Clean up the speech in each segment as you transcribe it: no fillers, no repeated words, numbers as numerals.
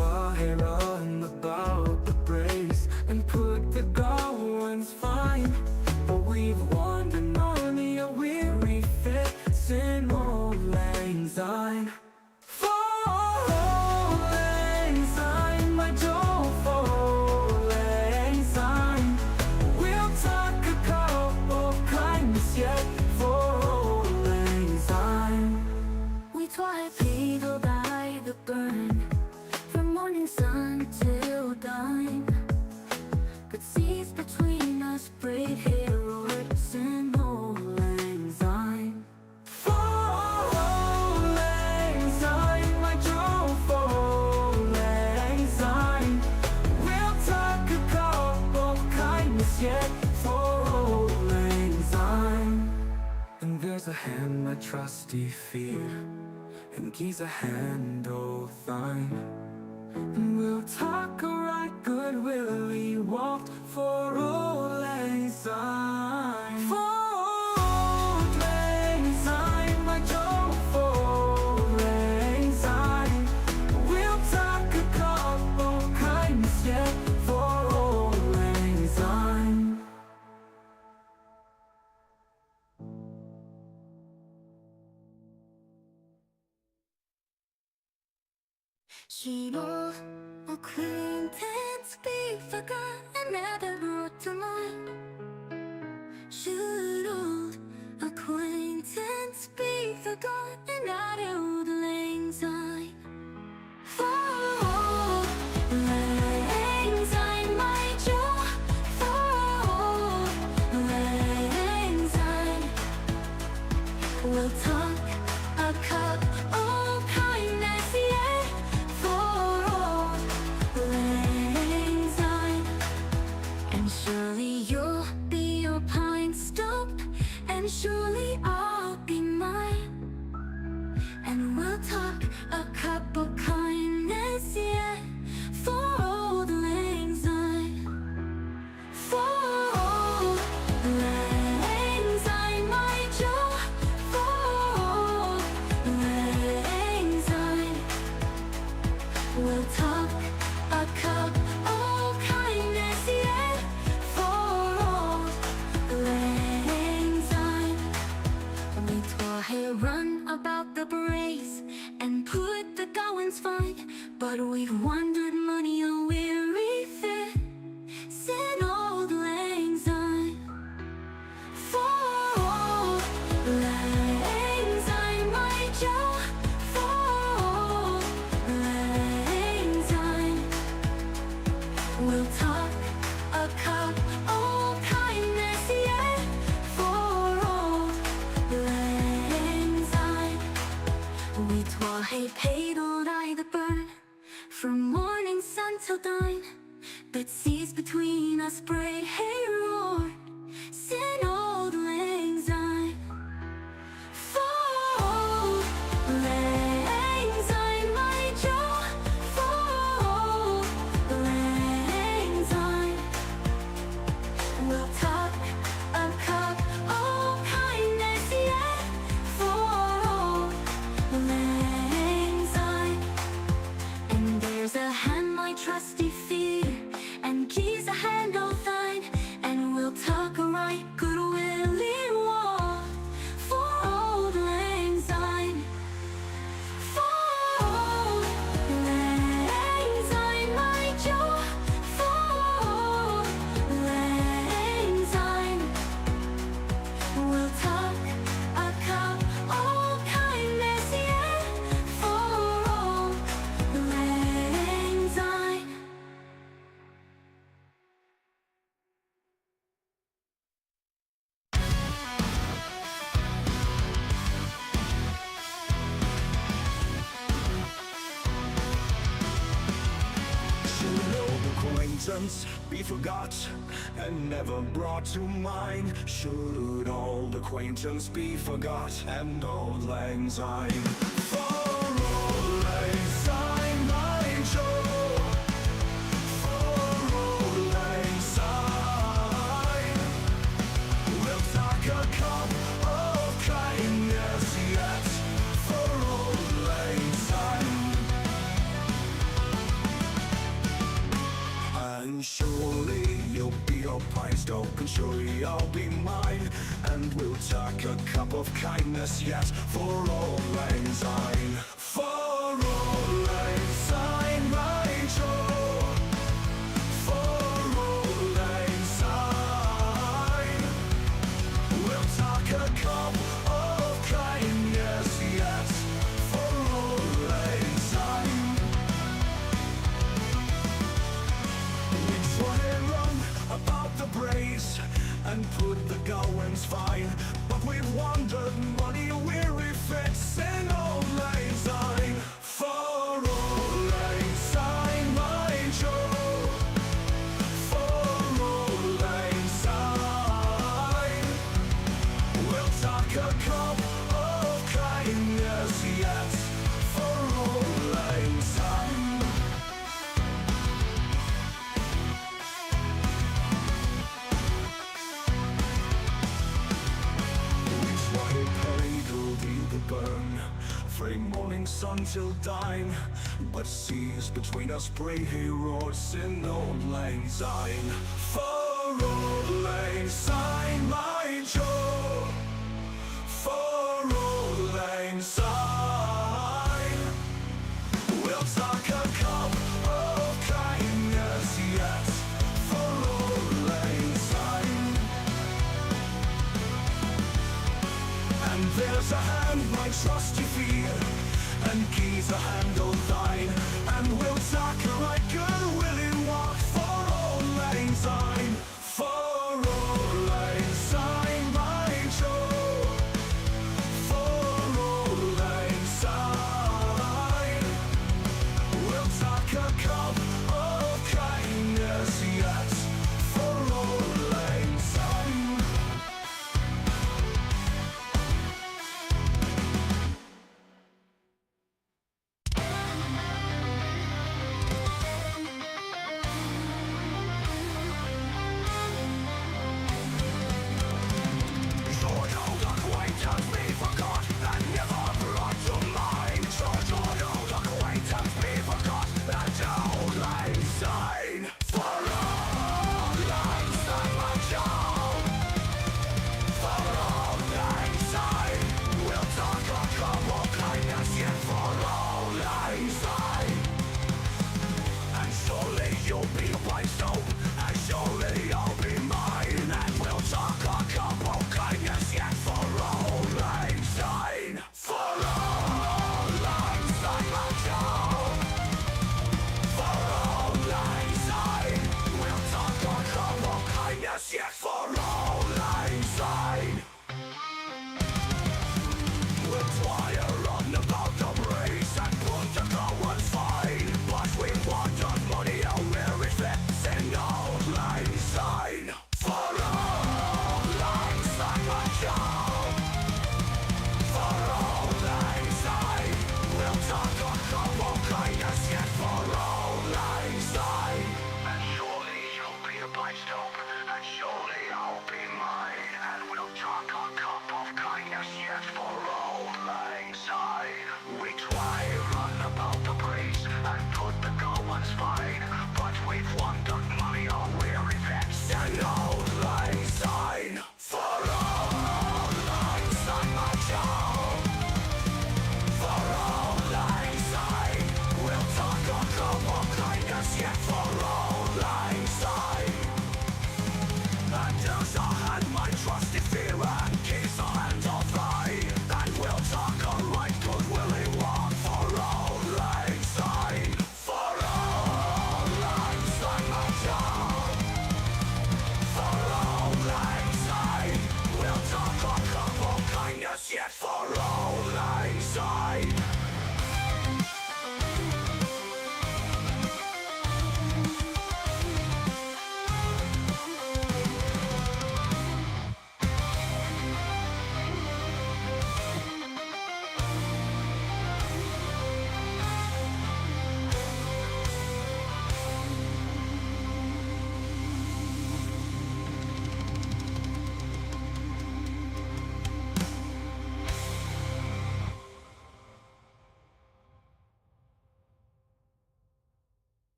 why run about the brace and put the goings fine. But we've wandered on a weary fit, sin old lang syne. Burn from morning sun till dawn, but seas between us braid heroes and old lang syne. For lang syne, my Joe, for lang syne. We'll talk a couple kindness yet for old lang syne. And there's a hand my trusty fear, and he's a hand of thine. And we'll talk a right goodwill we walked for old lang syne. For old lang syne, my Joe, for old lang syne. We'll talk a couple kindness yet for old lang syne. Should old acquaintance be forgot and never brought to mind? Should old acquaintance be forgot and not old lang syne? For old lang syne, my Joe, for old lang syne. We'll talk a cup of kindness, yeah, for old lang syne. And surely you'll be your pint stopped, and surely I'll be mine. And we'll talk a cup of kindness, yeah, for old lang syne. For old lang syne, my Joe, for old lang syne. We'll talk a cup of kindness, yeah, for old lang syne. We twa run about the brace and put the goings fine, but we've wandered many a weary fit, sin old lang syne. For old lang syne, my Joe, for old lang syne. We'll talk a cup of kindness, yeah, for old lang syne. We twa paid old I the burn from morning sun till dawn, but seas between us braid hay roar, sin old lang syne. For old lang syne, my Joe, for old lang syne. We'll talk a cup of kindness, yeah, for old lang syne. And there's a hand my trusty fear, and he's a hand of thine. And we'll talk a right goodwill in war for old lang syne. For old lang syne, my Joe, for old lang syne. We'll talk a cup of kindness, yeah, for old lang syne. Should old acquaintance be forgot and never brought to mind? Should old acquaintance be forgot and old lang syne? For old lang syne, my Joe, for old lang syne. We'll talk a cup of kindness yet for old lang syne. And surely you'll be your pie's dope, and surely I'll be mine. And we'll take a cup of kindness, yes, for Old Lang Syne. For Old Lang Syne, my Joe. For Old Lang Syne, we'll take a cup of kindness, yes, for Old Lang Syne. We try and run about the braes and put the goings fine, but we've wandered muddy weary fits in Old Lang Syne. For Old Lang Syne, my Joe. For Old Lang Syne, we'll take a cup of kindness, yes, for Old Lang Syne. Burn from morning sun till dine, but seas between us brave heroes in Old Lang Syne. For Old Lang Syne, my Joe. For Old Lang Syne, we'll take a cup of kindness, yes, for Old Lang Syne. And there's a hand my trusty fear, and keys a handle thine, and we'll take a right good willing walk for Old Lang Syne. For Old Lang Syne, my Joe. For Old Lang Syne, we'll take a cup of kindness, yes, for Old Lang Syne. For Old Lang Syne.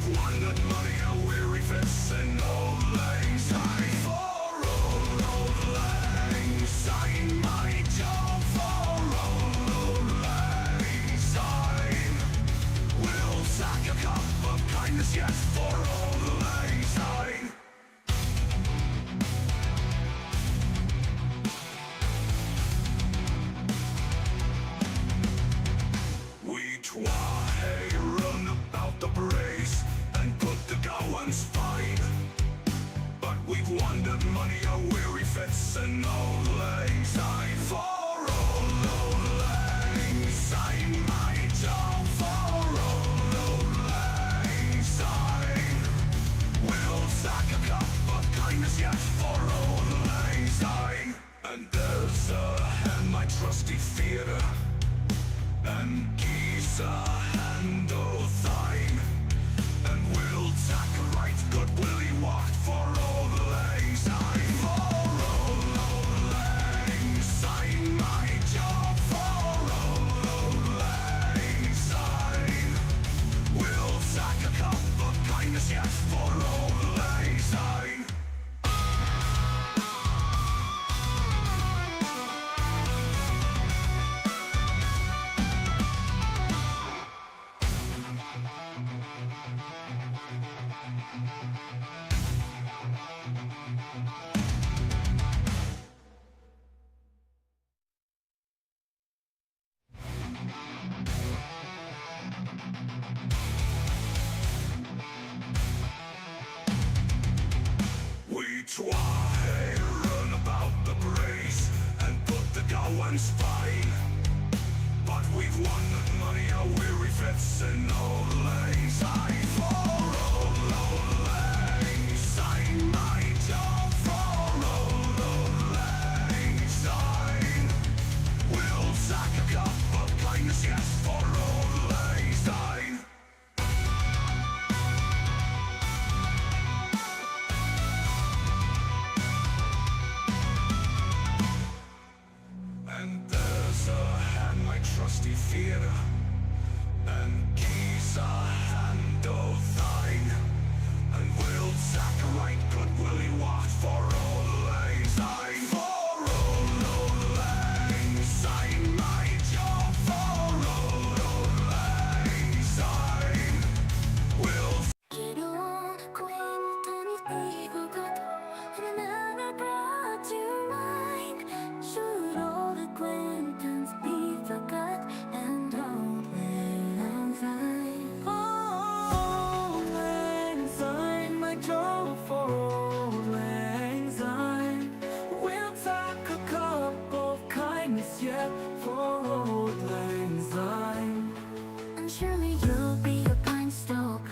we've wandered money, a weary fits and old lang syne. For old lang syne, my job for old lang syne. We'll sack a cup of kindness yet for old lang syne. We try run about the brace and put the gowans fine. But we've wandered money, a weary fits and old lang syne. For old lang syne, my job for old lang syne. We'll sack a cup of kindness yet for old lang syne. And there's a hand, my trusty theatre, and geese a hand o' thine. And we'll tackle right good Willie walked for old lang syne. For old lang syne, my job for old lang syne. We'll sack a cup of kindness yet for old lang syne. We try run about the brace and put the gowans fine. But we've wandered money, a weary fits and old lang syne. For old lang syne, my job for old lang syne. We'll sack a cup of kindness yet for old lang syne. And there's a hand, my trusty theatre, and keys a hand o' thine. And we'll sack a right good Willie walked for old lang syne. For old lang syne, my job for old lang syne. We'll Get on, acquaintance, we forgot, and I never brought to mind. Should old acquaintance be forgot, and old lang syne. Old lang syne, my job for old lang syne. We'll take a cup of kindness yet for old lang syne. And surely you'll be a pine stalk,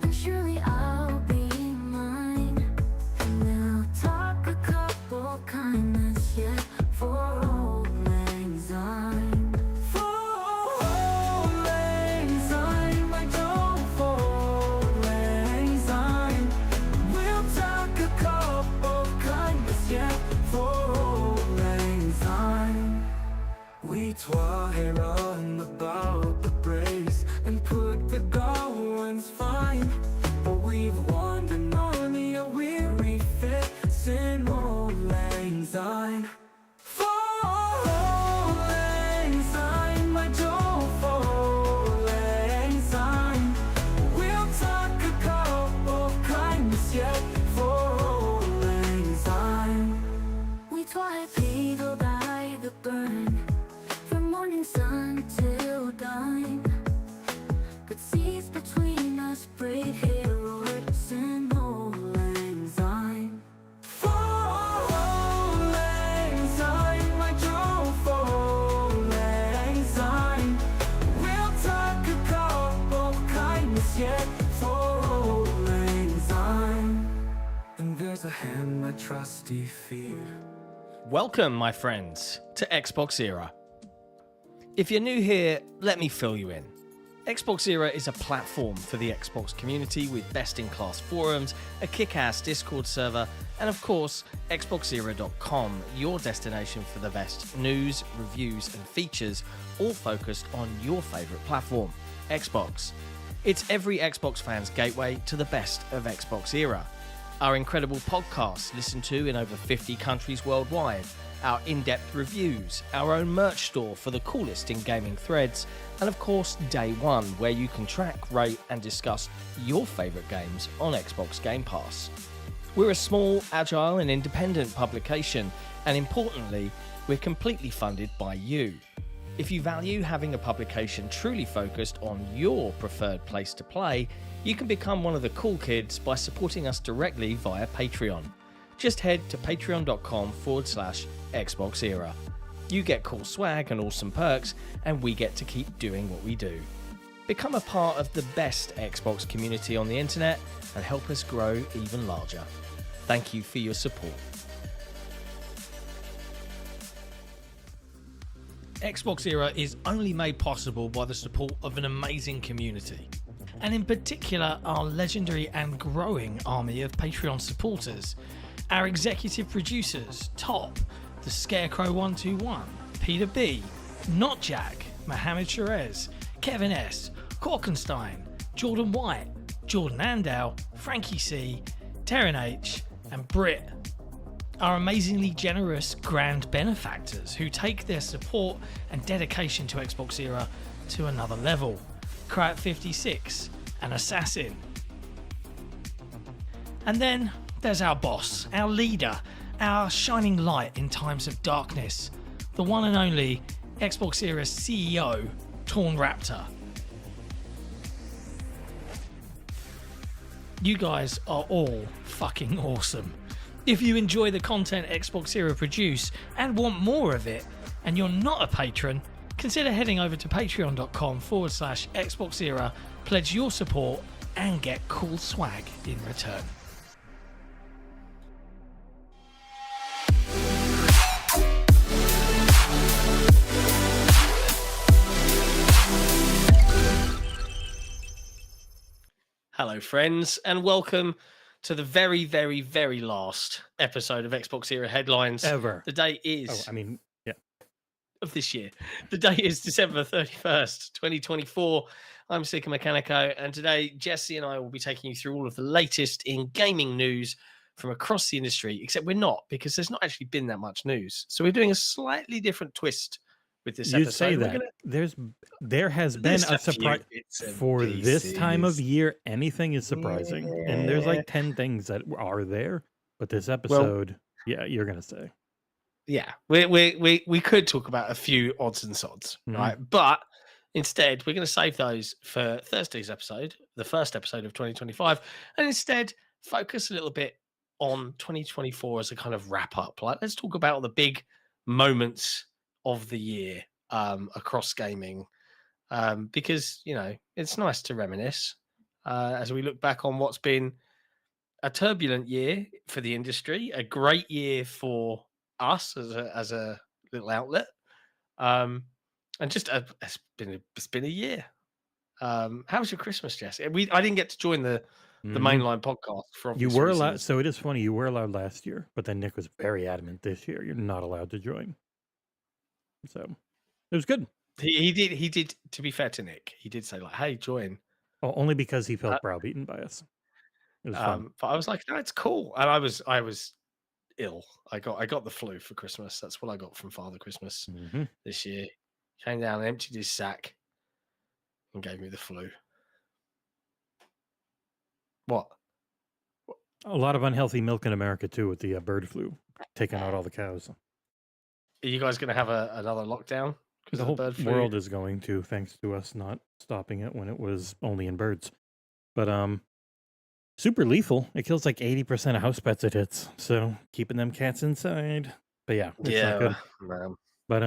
and surely I'll be mine. And we'll talk a couple kindness yet for old lang syne. For old lang syne, my job for old lang syne. We'll take a cup of kindness yet for old lang syne. We try run about the brace and put the gowans fine. But we've wandered money, a weary fits in old lang syne. For old lang syne, my job for old lang syne. We'll take a cup of kindness yet for old lang syne. We try people by the burn, from morning sun till dawn. But seas between us break heroes in old lang syne. For old lang syne, my job for old lang syne. We'll take a cup of kindness yet for old lang syne. And there's a hand, my trusty fear. Welcome, my friends, to XboxEra. If you're new here, let me fill you in. XboxEra is a platform for the Xbox community with best-in-class forums, a kick-ass Discord server, and of course, XboxEra.com, your destination for the best news, reviews, and features, all focused on your favourite platform, Xbox. It's every Xbox fan's gateway to the best of Xbox era. Our incredible podcasts listened to in over 50 countries worldwide, our in-depth reviews, our own merch store for the coolest in gaming threads, and of course Day One, where you can track, rate and discuss your favourite games on Xbox Game Pass. We're a small, agile and independent publication, and importantly, we're completely funded by you. If you value having a publication truly focused on your preferred place to play, you can become one of the cool kids by supporting us directly via Patreon. Just head to patreon.com/XboxEra. You get cool swag and awesome perks, and we get to keep doing what we do. Become a part of the best Xbox community on the internet and help us grow even larger. Thank you for your support. XboxEra is only made possible by the support of an amazing community, and in particular our legendary and growing army of Patreon supporters. Our executive producers, Top, The Scarecrow 121, Peter B, Not Jack, Mohammed Sherez, Kevin S, Korkenstein, Jordan White, Jordan Andow, Frankie C, Terran H, and Brit. Our amazingly generous grand benefactors who take their support and dedication to XboxEra to another level. Krat56, an assassin. And then there's our boss, our leader, our shining light in times of darkness, the one and only XboxEra's CEO, Torn Raptor. You guys are all fucking awesome. If you enjoy the content XboxEra produce and want more of it, and you're not a patron, consider heading over to patreon.com/XboxEra, pledge your support, and get cool swag in return. Hello, friends, and welcome to the very, very, very last episode of XboxEra Headlines. Ever. The day is... yeah. Of this year. The day is December 31st, 2024. I'm Sika Mechanico, and today Jesse and I will be taking you through all of the latest in gaming news from across the industry, except we're not, because there's not actually been that much news. So we're doing a slightly different twist with this episode. You say that. There has been a surprise for this time of year. Anything is surprising, and there's like 10 things that are there. But this episode, yeah, you're gonna say, yeah, we could talk about a few odds and sods, right? But instead, we're going to save those for Thursday's episode, the first episode of 2025, and instead focus a little bit on 2024 as a kind of wrap up. Like, let's talk about the big moments of the year across gaming, because it's nice to reminisce as we look back on what's been a turbulent year for the industry, a great year for us as a little outlet, and just it's been a year. How was your Christmas, Jesse? I didn't get to join the mainline podcast for obvious you were reasons. allowed. So it is funny, you were allowed last year, but then Nick was very adamant this year you're not allowed to join. So it was good. He did. To be fair to Nick, he did say like, "Hey, join." Oh, only because he felt browbeaten by us. It was fun. But I was like, "No, it's cool." And I was ill. I got the flu for Christmas. That's what I got from Father Christmas this year. Came down, emptied his sack, and gave me the flu. What? A lot of unhealthy milk in America too, with the bird flu taking out all the cows. Are you guys going to have another lockdown? The whole world is going to, thanks to us not stopping it when it was only in birds. But super lethal. It kills like 80% of house pets it hits. So keeping them cats inside. But yeah, it's not good. Man. But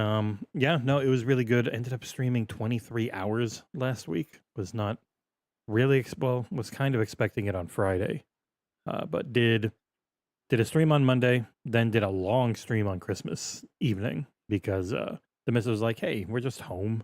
yeah, no, it was really good. Ended up streaming 23 hours last week. Was not really was kind of expecting it on Friday. But did a stream on Monday, then did a long stream on Christmas evening because the missus was like, "Hey, we're just home.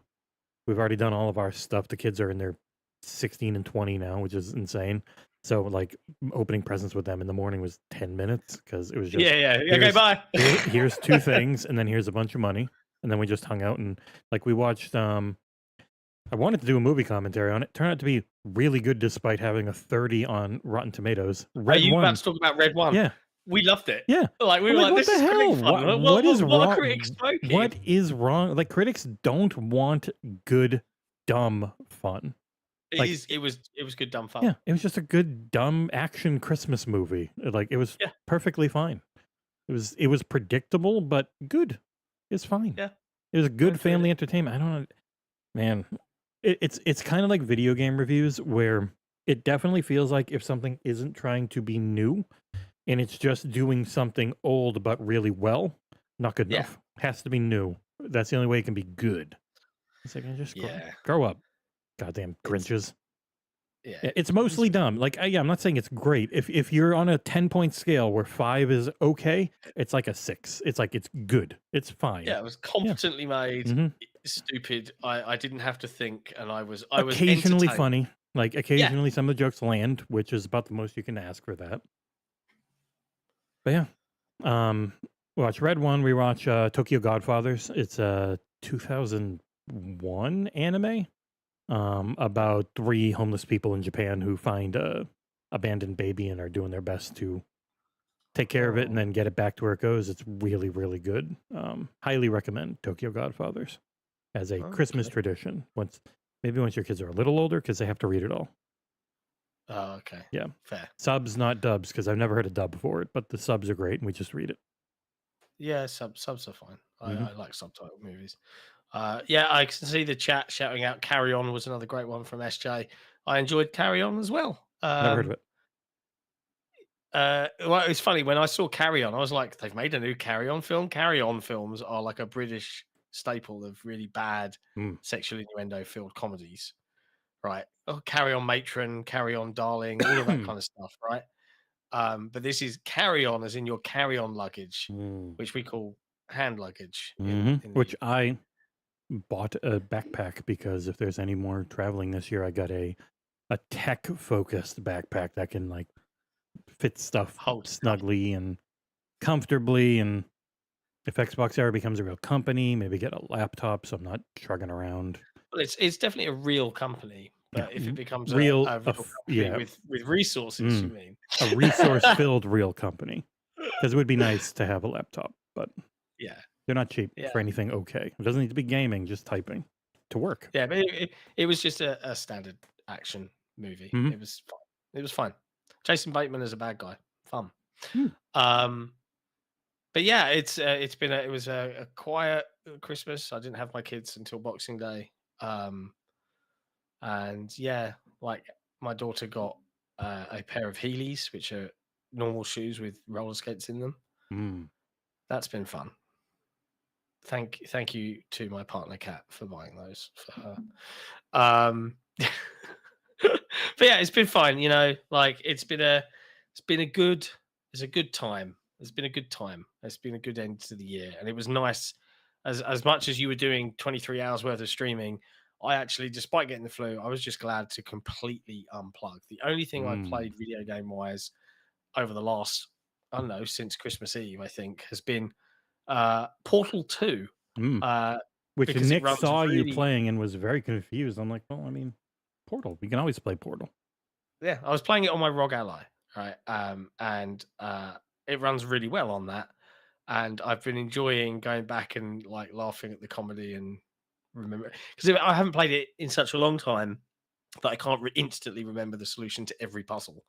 We've already done all of our stuff. The kids are in their 16 and 20 now, which is insane." So like opening presents with them in the morning was 10 minutes because it was just okay, bye. Here's two things, and then here's a bunch of money, and then we just hung out and like we watched I wanted to do a movie commentary on it. Turned out to be really good despite having a 30 on Rotten Tomatoes. Are Red you One, about to talk about Red One? yeah, We loved it. yeah. Like we I'm were like, like, what this the is hell? great fun. What is what are wrong? critics smoking? What is wrong? Like critics don't want good, dumb fun. Like, It was good dumb fun. yeah, it was just a good dumb action Christmas movie. Like it was Yeah. perfectly fine. It was predictable but good. It's fine. Yeah. It was good enjoyed family entertainment. I don't know, man. It's kind of like video game reviews where it definitely feels like if something isn't trying to be new and it's just doing something old but really well, not good Yeah. enough. Has to be new. That's the only way it can be good. It's like, just Yeah. grow up. Goddamn Grinches. Yeah. It's mostly dumb. Like, yeah, I'm not saying it's great. If you're on a 10-point scale where 5 is okay, it's like a 6. It's like, it's good. It's fine. Yeah, it was competently made. Mhm. Stupid. I didn't have to think, and I was Occasionally entertained. funny. Like, occasionally some of the jokes land, which is about the most you can ask for that. But yeah. Watch Red One. We watch Tokyo Godfathers. It's a 2001 anime. About 3 homeless people in Japan who find a abandoned baby and are doing their best to take care of it and then get it back to where it goes. It's really, really good. Highly recommend Tokyo Godfathers as a Christmas tradition. Once your kids are a little older, because they have to read it all. Oh, okay. Yeah. Fair. Subs, not dubs, because I've never heard a dub for it, but the subs are great and we just read it. Yeah, subs are fine. Mhm. I like subtitle movies. Yeah, I can see the chat shouting out Carry On was another great one from SJ. I enjoyed Carry On as well. Never heard of it. Well, it's funny when I saw Carry On, I was like, they've made a new Carry On film. Carry On films are like a British staple of really bad sexual innuendo filled comedies, right? Oh, Carry On Matron, Carry On Darling, all of that kind of stuff, right? But this is Carry On as in your carry-on luggage, which we call hand luggage. Which I bought a backpack because if there's any more traveling this year, I got a tech-focused backpack that can like fit stuff snugly and comfortably. And if XboxEra becomes a real company, maybe get a laptop so I'm not trugging around. Well, it's definitely a real company. But if it becomes real a real company with resources, you mean a resource-filled real company? Because it would be nice to have a laptop, but yeah, they're not cheap for anything. Okay, it doesn't need to be gaming, just typing to work. Yeah, but it was just a standard action movie. It was fun. It was fun. Jason Bateman is a bad guy. Fun. But yeah, it was a quiet Christmas. I didn't have my kids until Boxing Day. And yeah, like my daughter got a pair of Heelys, which are normal shoes with roller skates in them. That's been fun. Thank you to my partner Kat for buying those for her. But yeah, it's been fun. You know, like it's been a good time. It's been a good time. It's been a good end to the year, and it was nice. As much as you were doing 23 hours worth of streaming, I actually, despite getting the flu, I was just glad to completely unplug. The only thing I played video game wise over the last, I don't know, since Christmas Eve, I think, has been Portal 2. Which Nick saw you playing and was very confused. I'm like, well, I mean, Portal. We can always play Portal. Yeah, I was playing it on my ROG Ally, right? And it runs really well on that. And I've been enjoying going back and like laughing at the comedy and remember, because I haven't played it in such a long time that I can't instantly remember the solution to every puzzle.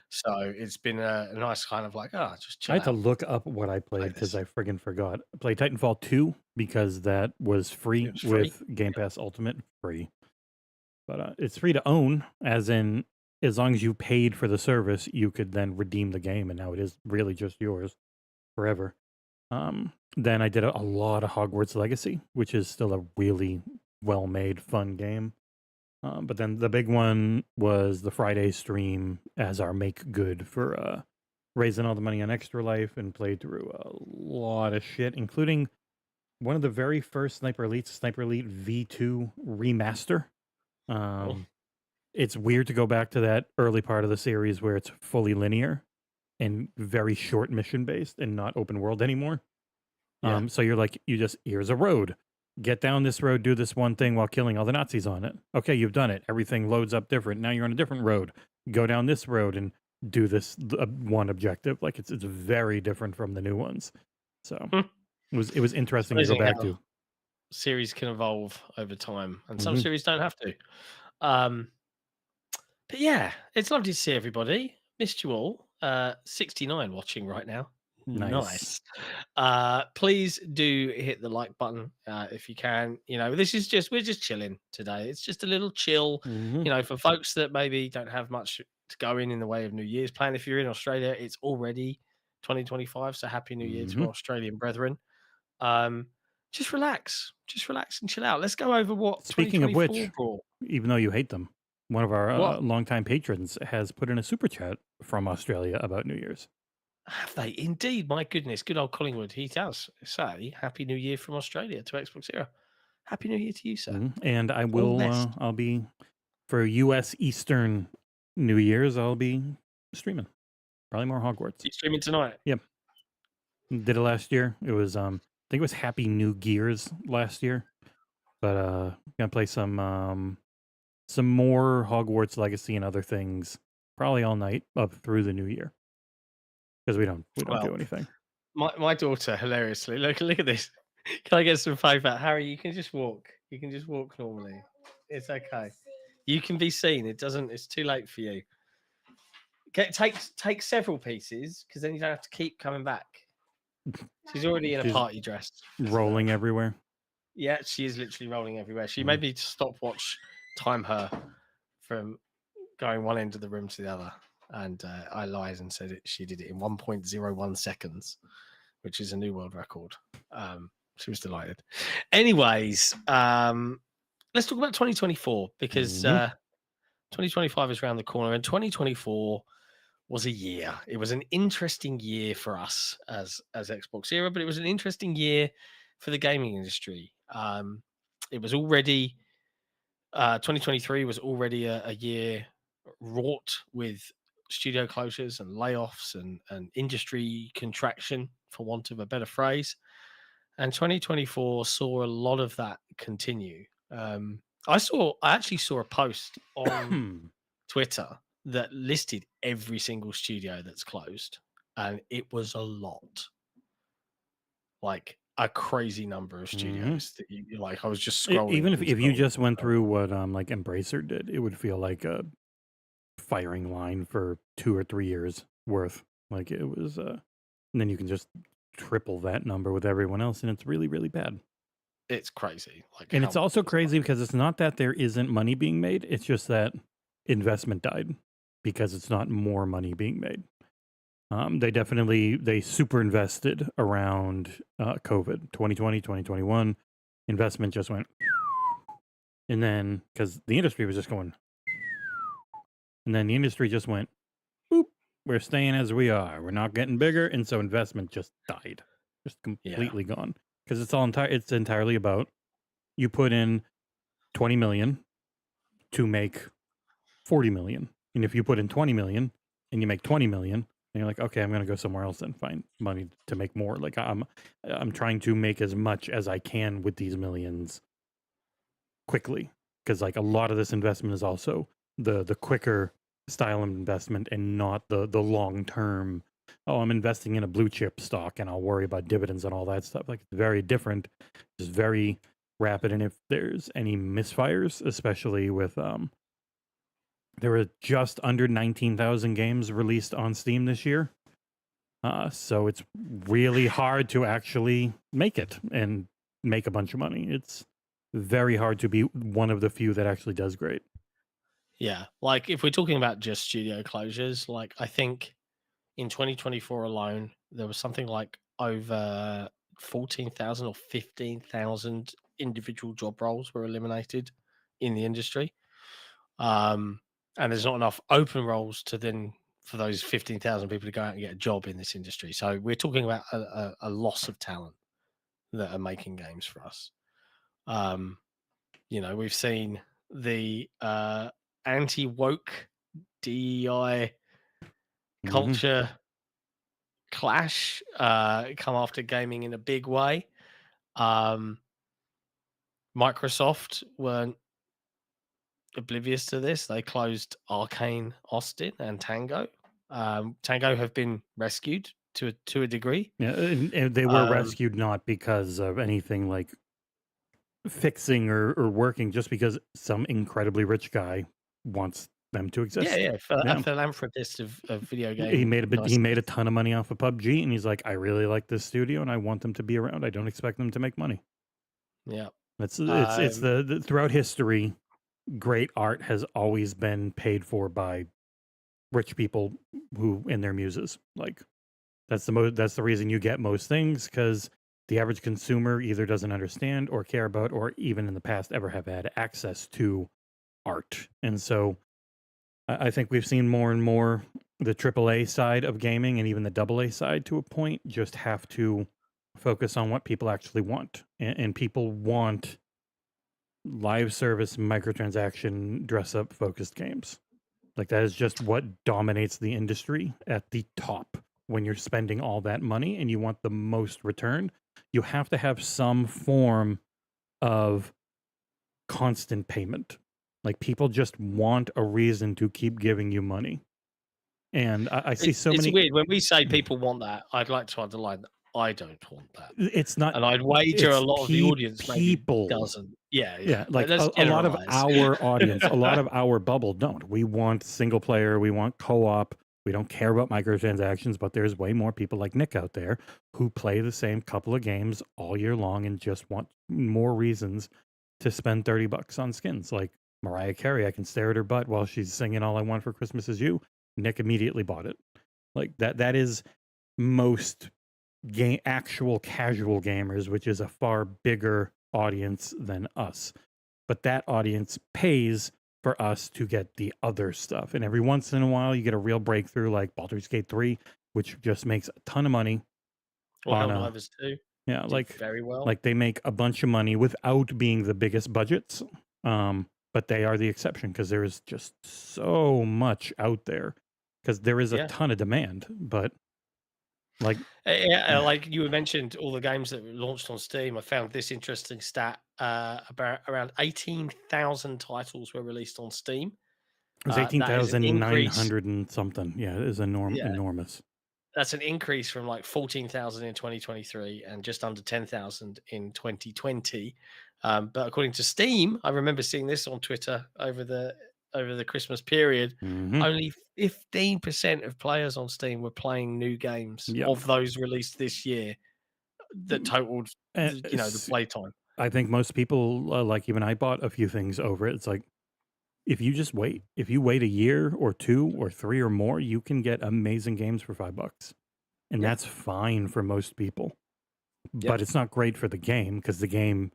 So it's been a nice kind of like, just chill I had to out. look up what I played because I friggin' forgot. I played Titanfall 2 because that was free with Game Pass Ultimate free. But it's free to own, as in, as long as you paid for the service, you could then redeem the game, and now it is really just yours forever. Then I did a lot of Hogwarts Legacy, which is still a really well-made, fun game. But then the big one was the Friday stream as our make good for raising all the money on Extra Life, and played through a lot of shit, including one of the very first Sniper Elite V2 remaster. It's weird to go back to that early part of the series where it's fully linear and very short mission based and not open world anymore. So you're like, here's a road. get down this road, do this one thing while killing all the Nazis on it. Okay, you've done it. Everything loads up different. Now you're on a different road. Go down this road and do this one objective. Like it's very different from the new ones. So it was interesting to go Amazing back how to. series can evolve over time, and some Mhm. series don't have to. But yeah, it's lovely to see everybody. Missed you all. 69 watching right now. Nice. Please do hit the like button if you can. You know, this is just we're just chilling today. It's just a little chill. Mhm. You know, for folks that maybe don't have much to go in the way of New Year's plan. If you're in Australia, it's already 2025. So happy New Year to our Australian brethren. Just relax and chill out. Let's go over what Speaking of 2024 which, brought. even though you hate them, one of our What longtime patrons has put in a super chat from Australia about New Year's. have they indeed? My goodness, good old Collingwood. He does say Happy New Year from Australia to XboxEra. Happy New Year to you, sir. And I All the will, best. I'll be, for US Eastern New Year's, I'll be streaming. Probably more Hogwarts. You streaming tonight? Yep. Did it last year. It was, I think it was Happy New Gears last year. But gonna play some more Hogwarts Legacy and other things probably all night up through the new year. Because we don't Well, do anything. my daughter, hilariously, look at this. Can I get some feedback? Harry, you can just walk. You can just walk normally. It's okay. You can be seen. It's too late for you. Take several pieces because then you don't have to keep coming back. She's already in a She's party dress. rolling everywhere. Yeah, she is literally rolling everywhere. She made me stopwatch time her from going one end of the room to the other. And I lied and said she did it in 1.01 seconds, which is a new world record. She was delighted. Anyways, let's talk about 2024 because 2025 is around the corner, and 2024 was a year. It was an interesting year for us as XboxEra, but it was an interesting year for the gaming industry. It was already 2023 was already a year wrought with studio closures and layoffs and industry contraction, for want of a better phrase. And 2024 saw a lot of that continue. I actually saw a post on Twitter that listed every single studio that's closed, and it was a lot. Like a crazy number of studios that you like. I was just scrolling. Even if and you scrolling just went and through what like Embracer did, it would feel like a firing line for 2 or 3 years worth. Like it was, and then you can just triple that number with everyone else, and it's really, really bad. it's crazy. Like, And how it's also much crazy because it's not that there isn't money being made; it's just that investment died because it's not more money being made. They super invested around COVID 2020, 2021. Investment just went, and then because the industry was just going, and then the industry just went, boop, we're staying as we are. We're not getting bigger, and so investment just died, just completely gone. Because it's entirely about you put in 20 million to make 40 million, and if you put in 20 million and you make 20 million. And you're like, okay, I'm going to go somewhere else and find money to make more. Like I'm trying to make as much as I can with these millions quickly, because like a lot of this investment is also the quicker style of investment and not the long term. Oh, I'm investing in a blue chip stock and I'll worry about dividends and all that stuff. Like it's very different, just very rapid. And if there's any misfires, especially with there were just under 19,000 games released on Steam this year. So it's really hard to actually make it and make a bunch of money. It's very hard to be one of the few that actually does great. Yeah. Like if we're talking about just studio closures, like I think in 2024 alone, there was something like over 14,000 or 15,000 individual job roles were eliminated in the industry. And there's not enough open roles to then for those 15,000 people to go out and get a job in this industry. So we're talking about a loss of talent that are making games for us. You know, we've seen the anti-woke DEI culture clash come after gaming in a big way. Microsoft weren't oblivious to this. They closed Arcane Austin and Tango. Tango have been rescued to a degree. Yeah, and they were rescued not because of anything like fixing or working, just because some incredibly rich guy wants them to exist. A philanthropist of video game. He made a ton of money off of PUBG, and he's like, I really like this studio, and I want them to be around. I don't expect them to make money. Yeah, It's the throughout history, great art has always been paid for by rich people who in their muses. Like that's the reason you get most things, because the average consumer either doesn't understand or care about, or even in the past ever have had access to art. And so I think we've seen more and more the AAA side of gaming and even the AA side to a point just have to focus on what people actually want. And people want live service, microtransaction, dress up focused games. Like that is just what dominates the industry at the top. When you're spending all that money and you want the most return, you have to have some form of constant payment. Like people just want a reason to keep giving you money. And I see so many. It's weird when we say people want that. I'd like to underline that I don't want that. It's not, and I'd wager a lot of the audience people doesn't. Yeah. Like a lot of our audience, a lot of our bubble don't. We want single player. We want co-op. We don't care about microtransactions, but there's way more people like Nick out there who play the same couple of games all year long and just want more reasons to spend $30 on skins. Like Mariah Carey, I can stare at her butt while she's singing All I Want for Christmas Is You. Nick immediately bought it. Like that is most actual casual gamers, which is a far bigger audience than us. But that audience pays for us to get the other stuff. And every once in a while, you get a real breakthrough like Baldur's Gate 3, which just makes a ton of money. Helldivers 2. Yeah, like very well. Like they make a bunch of money without being the biggest budgets. But they are the exception because there is just so much out there. Because there is a ton of demand. But like like you mentioned all the games that were launched on Steam. I found this interesting stat about around 18,000 titles were released on Steam. It was 18,900 and something. Yeah, it is enormous. That's an increase from like 14,000 in 2023 and just under 10,000 in 2020. But according to Steam, I remember seeing this on Twitter over the Christmas period. Only 15% of players on Steam were playing new games of those released this year that totaled the playtime. I think most people, like even I, bought a few things over it. It's like, if you just wait, if you wait a year or 2 or 3 or more, you can get amazing games for $5. And that's fine for most people. But it's not great for the game, because the game,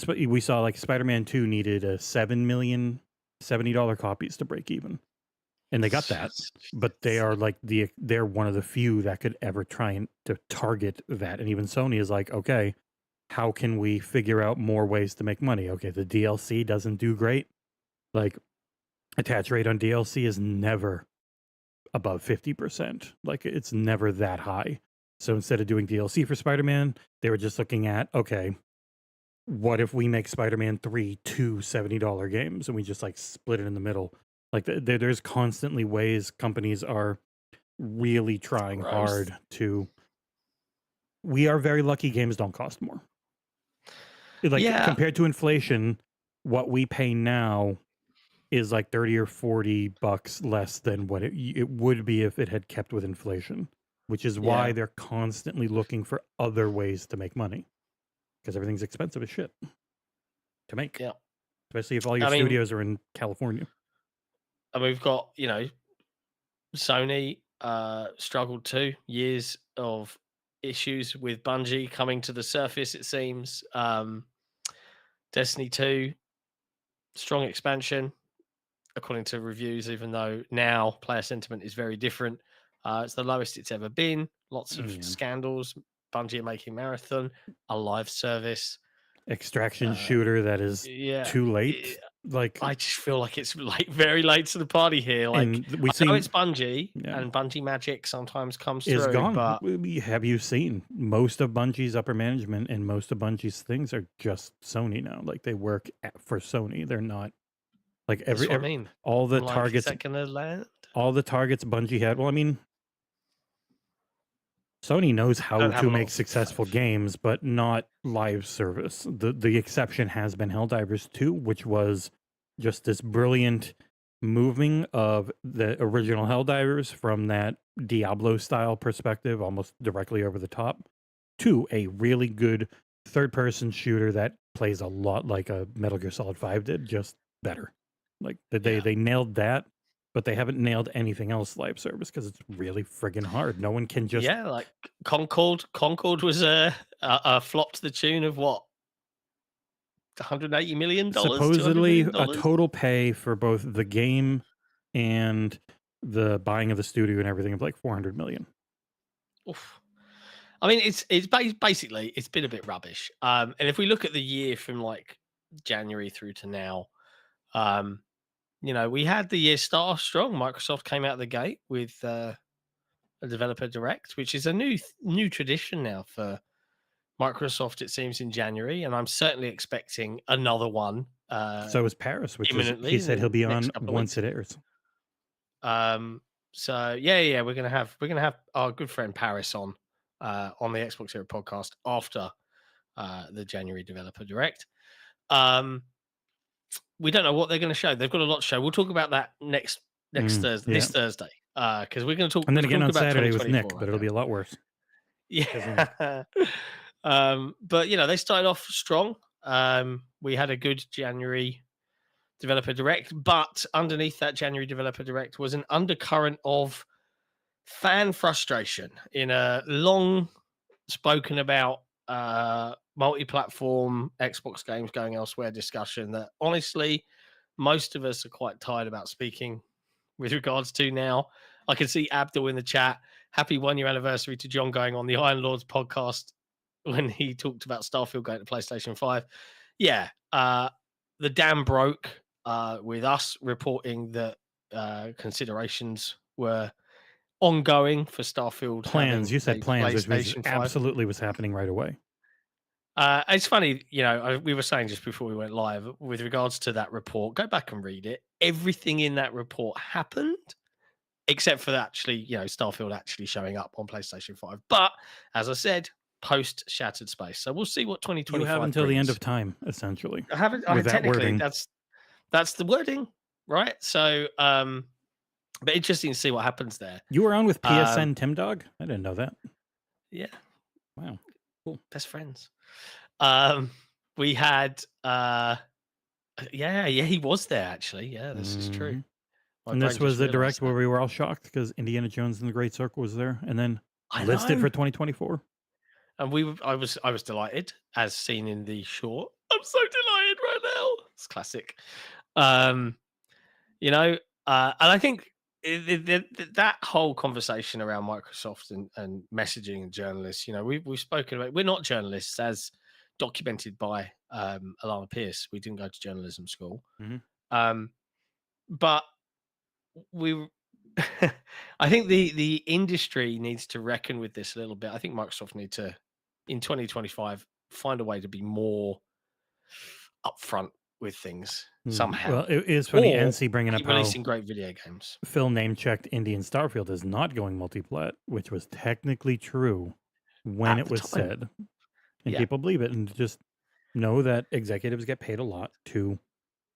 we saw like Spider-Man 2 needed 7 million $70 copies to break even. And they got that, but they are like they're one of the few that could ever try to target that. And even Sony is like, okay, how can we figure out more ways to make money? Okay, the DLC doesn't do great. Like attach rate on DLC is never above 50%. Like it's never that high. So instead of doing DLC for Spider-Man, they were just looking at, okay, what if we make Spider-Man 3 2 $70 games and we just like split it in the middle? Like there's constantly ways companies are really trying hard to. We are very lucky games don't cost more. Like compared to inflation, what we pay now is like $30 or $40 less than what it would be if it had kept with inflation, which is why they're constantly looking for other ways to make money, because everything's expensive as shit to make. Yeah, especially if all your studios are in California. And we've got, Sony struggled too. Years of issues with Bungie coming to the surface, it seems. Destiny 2, strong expansion, according to reviews, even though now player sentiment is very different. It's the lowest it's ever been. Lots of scandals. Bungie are making Marathon a live service. Extraction shooter that is too late. like, I just feel like it's like very late to the party here. Like, and I we've know seen it's Bungie, yeah, and Bungie magic sometimes comes is through, gone. but Have you seen most of Bungie's upper management and most of Bungie's things are just Sony now? Like they work for Sony. They're not like that's what I every mean. all the I'm like, is targets that gonna land? all the targets Bungie had. Well, I mean, Sony knows I how don't have to a lot make of successful faith. games, but not live service. The exception has been Helldivers 2, which was just this brilliant moving of the original Helldivers from that Diablo style perspective, almost directly over the top, to a really good third person shooter that plays a lot like a Metal Gear Solid 5 did, just better. Like Yeah. they nailed that, but they haven't nailed anything else live service because it's really friggin' hard. No one can just Yeah, like Concord was a flop to the tune of what, $180 million, $200 supposedly million. a total pay for both the game and the buying of the studio and everything of like 400 million. Oof. I mean, basically it's been a bit rubbish. And if we look at the year from like January through to now, we had the year start off strong. Microsoft came out of the gate with a developer direct, which is a new tradition now for Microsoft, it seems, in January, and I'm certainly expecting another one So is Paris, which is imminently he in said the he'll be next on couple of once weeks. it airs. So yeah, we're gonna have our good friend Paris on the XboxEra podcast after the January developer direct. We don't know what they're going to show. They've got a lot to show. We'll talk about that next Thursday, Yeah. this Thursday, because we're going to talk. And then we're again talk on about Saturday with 2024 Nick, but right it'll now. be a lot worse. Yeah. But they started off strong. We had a good January developer direct, but underneath that January developer direct was an undercurrent of fan frustration in a long spoken about multi-platform Xbox games going elsewhere discussion that honestly most of us are quite tired about speaking with regards to now. I can see Abdul in the chat. Happy 1 year anniversary to John going on the Iron Lords podcast when he talked about Starfield going to PlayStation 5. Yeah, the dam broke with us reporting that considerations were ongoing for Starfield. Plans. You said a plans, which means PlayStation 5. absolutely was happening right away. It's funny, we were saying just before we went live with regards to that report, go back and read it. Everything in that report happened except for actually, Starfield actually showing up on PlayStation 5. But as I said, post Shattered Space. So we'll see what 2025 You have until the brings. end of time, essentially. I haven't with that technically wording. that's the wording, right? So but interesting to see what happens there. You were on with PSN Tim Dog? I didn't know that. Yeah. Wow. Cool. Best friends. We had yeah, he was there actually. Yeah, this is true. My And brain this was just the realised direct that. where we were all shocked because Indiana Jones and the Great Circle was there and then I listed know. for 2024. And I was delighted, as seen in the short. I'm so delighted right now. It's classic. And I think that whole conversation around Microsoft and messaging and journalists, we've spoken about. We're not journalists, as documented by Alana Pierce. We didn't go to journalism school, but we. I think the industry needs to reckon with this a little bit. I think Microsoft need to, in 2025, find a way to be more upfront with things somehow. Well, it is funny, Or NC bringing up keep how releasing great video games. Phil name-checked Indian Starfield is not going multiplat, which was technically true when At it the was time. said. And Yeah. people believe it. And just know that executives get paid a lot to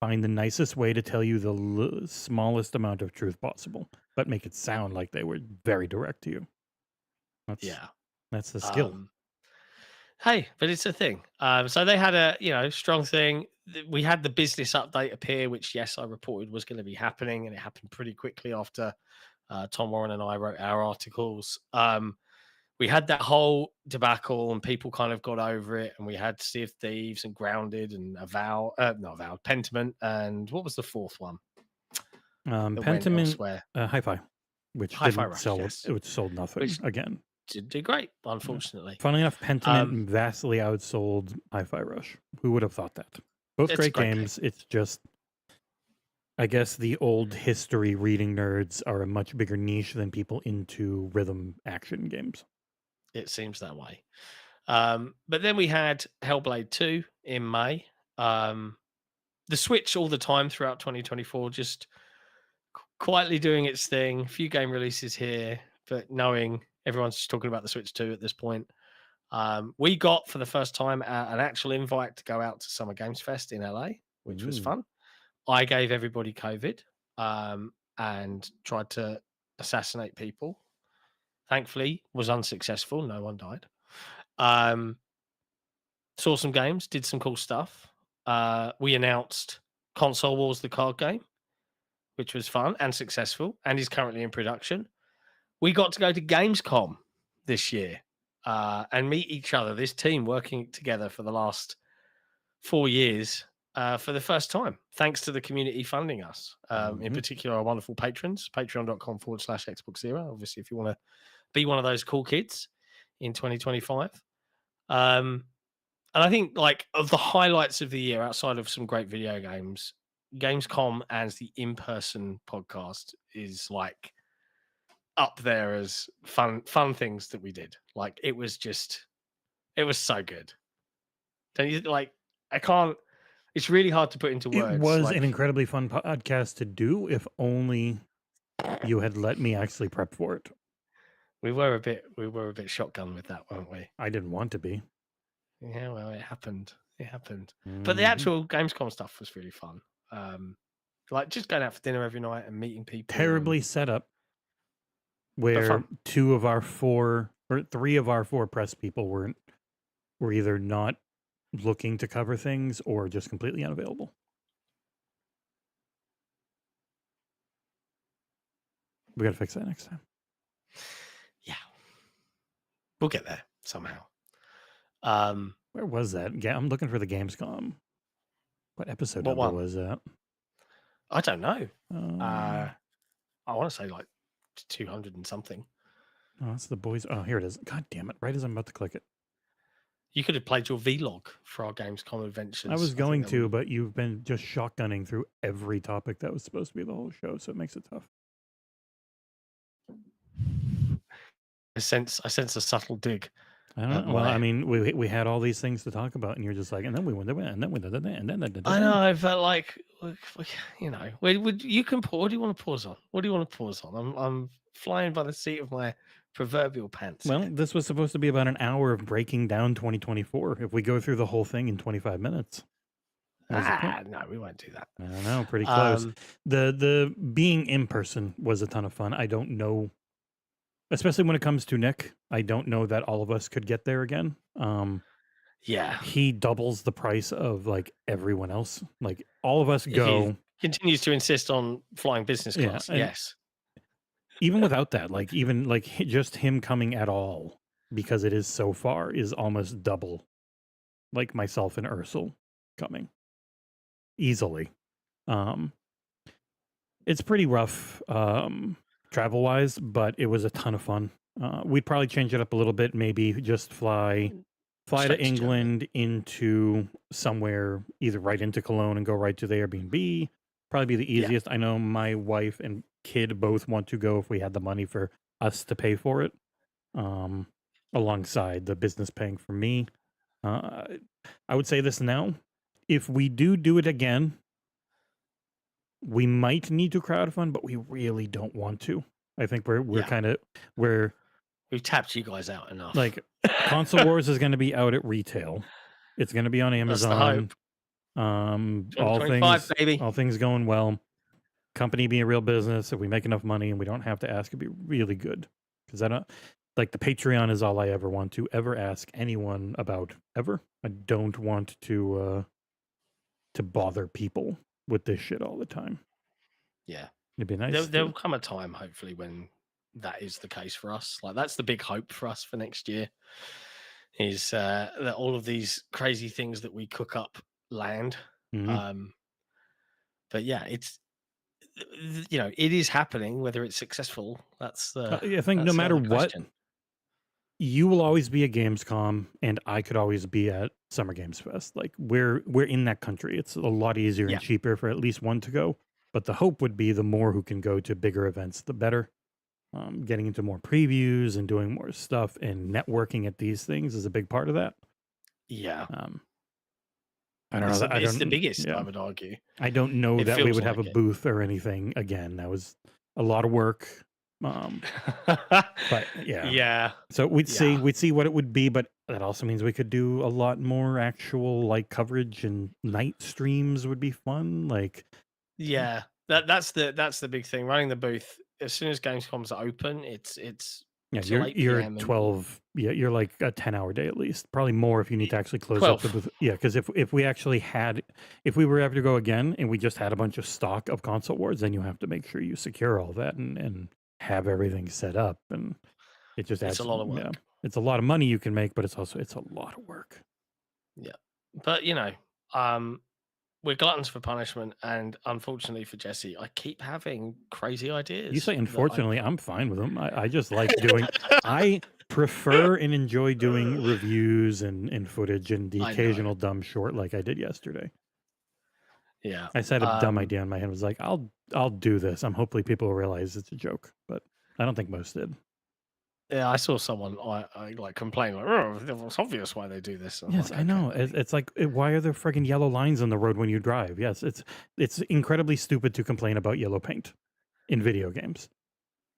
find the nicest way to tell you the smallest amount of truth possible, but make it sound like they were very direct to you. That's the skill. Hey, but it's a thing. So they had a strong thing. We had the business update appear, which yes, I reported was going to be happening, and it happened pretty quickly after Tom Warren and I wrote our articles. We had that whole debacle, and people kind of got over it. And we had Sea of Thieves and Grounded and Pentiment, and what was the fourth one? Pentiment, Hi-Fi, which Hi-Fi didn't Rush, sell. yes. It sold nothing Which again. Did do great, unfortunately. Funnily enough, Pentiment vastly outsold Hi-Fi Rush. Who would have thought that? Both It's a great great games. It's just I guess the old history reading nerds are a much bigger niche than people into rhythm action games. It seems that way. But then we had Hellblade 2 in May. The Switch all the time throughout 2024, just quietly doing its thing. A few game releases here, but knowing everyone's just talking about the Switch 2 at this point. We got for the first time an actual invite to go out to Summer Games Fest in LA, which was Ooh. fun. I gave everybody COVID and tried to assassinate people. Thankfully, was unsuccessful. No one died. Saw some games, did some cool stuff. We announced Console Wars, the card game, which was fun and successful and is currently in production. We got to go to Gamescom this year and meet each other, this team working together for the last 4 years for the first time, thanks to the community funding us, in particular our wonderful patrons, patreon.com/XboxEra, obviously, if you want to be one of those cool kids in 2025. And I think, like, of the highlights of the year, outside of some great video games, Gamescom as the in-person podcast is like up there as fun things that we did. Like, it was so good. Don't you, like, I can't, it's really hard to put into words. It was like, an incredibly fun podcast to do, if only you had let me actually prep for it. we were a bit shotgun with that, weren't we? I didn't want to be. Yeah, well, it happened. But the actual Gamescom stuff was really fun. Like, just going out for dinner every night and meeting people. Terribly set up, where fun. 3 of our 4 press people were either not looking to cover things or just completely unavailable. We got to fix that next time. Yeah, we'll get there somehow. Where was that? Yeah, I'm looking for the Gamescom. What episode What number one? was that? I don't know. I want to say like 200 and something. Oh, that's the boys. Oh, here it is. God damn it! Right as I'm about to click it. You could have played your vlog for our Gamescom adventures. I was going to, but you've been just shotgunning through every topic that was supposed to be the whole show, so it makes it tough. I sense a subtle dig. I don't know. Well, I mean, we had all these things to talk about, and you're just like, and then we went, and then we did that, and then I know. I felt like, you know, you can pause. What do you want to pause on? What do you want to pause on? I'm flying by the seat of my proverbial pants. Well, this was supposed to be about an hour of breaking down 2024. If we go through the whole thing in 25 minutes. No, we won't do that. I don't know. Pretty close. The being in person was a ton of fun. I don't know, especially when it comes to Nick, I don't know that all of us could get there again. Yeah. He doubles the price of like everyone else. Like all of us go. He continues to insist on flying business class. Yes. Even without that, like even like just him coming at all, because it is so far, is almost double. Like myself and Ursel coming easily. It's pretty rough travel wise, but it was a ton of fun. We'd probably change it up a little bit, maybe just fly to England into somewhere, either right into Cologne and go right to the Airbnb. Probably be the easiest. Yeah. I know my wife and kid both want to go if we had the money for us to pay for it, alongside the business paying for me. I would say this now. If we do it again, we might need to crowdfund, but we really don't want to. I think we've tapped you guys out enough. Like, Console Wars is going to be out at retail. It's going to be on Amazon. All things going well. Company being a real business. If we make enough money and we don't have to ask, it'd be really good. Because I don't like the Patreon is all I ever want to ever ask anyone about ever. I don't want to bother people with this shit all the time. Yeah, it'd be nice. There'll come a time, hopefully, when that is the case for us. Like, that's the big hope for us for next year, is that all of these crazy things that we cook up land. Mm-hmm. But yeah, it's, you know, it is happening. Whether it's successful, that's the. I think no matter what, you will always be at Gamescom, and I could always be at Summer Games Fest. Like we're in that country. It's a lot easier and cheaper for at least one to go. But the hope would be the more who can go to bigger events, the better. Getting into more previews and doing more stuff and networking at these things is a big part of that. Yeah. I don't know. I It's the don't. biggest, Yeah. I would argue. I don't know It that we feels would have a like it. booth or anything again. That was a lot of work. But yeah. Yeah. So we'd see Yeah. what it would be, but that also means we could do a lot more actual like coverage, and night streams would be fun. Like, Yeah. That's the big thing. Running the booth, as soon as Gamescom's open, it's yeah, till 8 you're PM and 12. Yeah, you're like a 10-hour day at least, probably more if you need to actually close up the 12. booth. Yeah, because if we actually had, if we were ever to go again and we just had a bunch of stock of console wars, then you have to make sure you secure all that and have everything set up, and it just adds It's a lot of yeah, work. it's a lot of money you can make, but it's a lot of work. Yeah. But we're gluttons for punishment, and unfortunately for Jesse, I keep having crazy ideas. You say that unfortunately, I'm fine with them. I just like doing. I prefer and enjoy doing reviews and footage and the I know. occasional dumb short like I did yesterday. Yeah. I said a dumb idea in my head. Was like, I'll do this. Hopefully people will realize it's a joke, but I don't think most did. Yeah, I saw someone I like complain like, "Oh, it's obvious why they do this." And I'm Yes, like, I know. "Okay." It's like, why are there friggin' yellow lines on the road when you drive? Yes, it's incredibly stupid to complain about yellow paint in video games.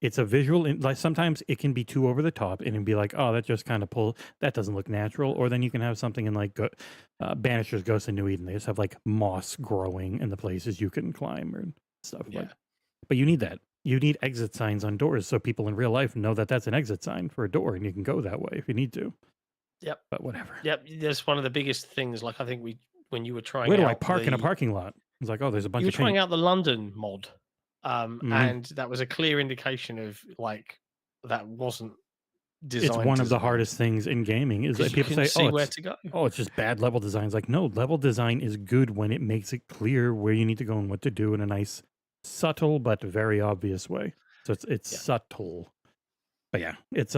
It's a visual, like sometimes it can be too over the top and it'd be like, oh, that just kind of that doesn't look natural. Or then you can have something in like Banisher's Ghost of New Eden. They just have like moss growing in the places you can climb or stuff. Yeah. Like, but you need that. You need exit signs on doors so people in real life know that that's an exit sign for a door and you can go that way if you need to. Yep. But whatever. Yep. That's one of the biggest things. Like I think when you were trying Where do out I park in a parking lot? It's like, oh, there's a bunch you were of trying paint. out the London mod. And that was a clear indication of like that wasn't designed. It's one of the design. hardest things in gaming is that 'Cause you people couldn't say, see oh, where to go. it's just bad level design. It's like, no, level design is good when it makes it clear where you need to go and what to do in a nice, subtle but very obvious way. So it's Yeah. subtle. But yeah, it's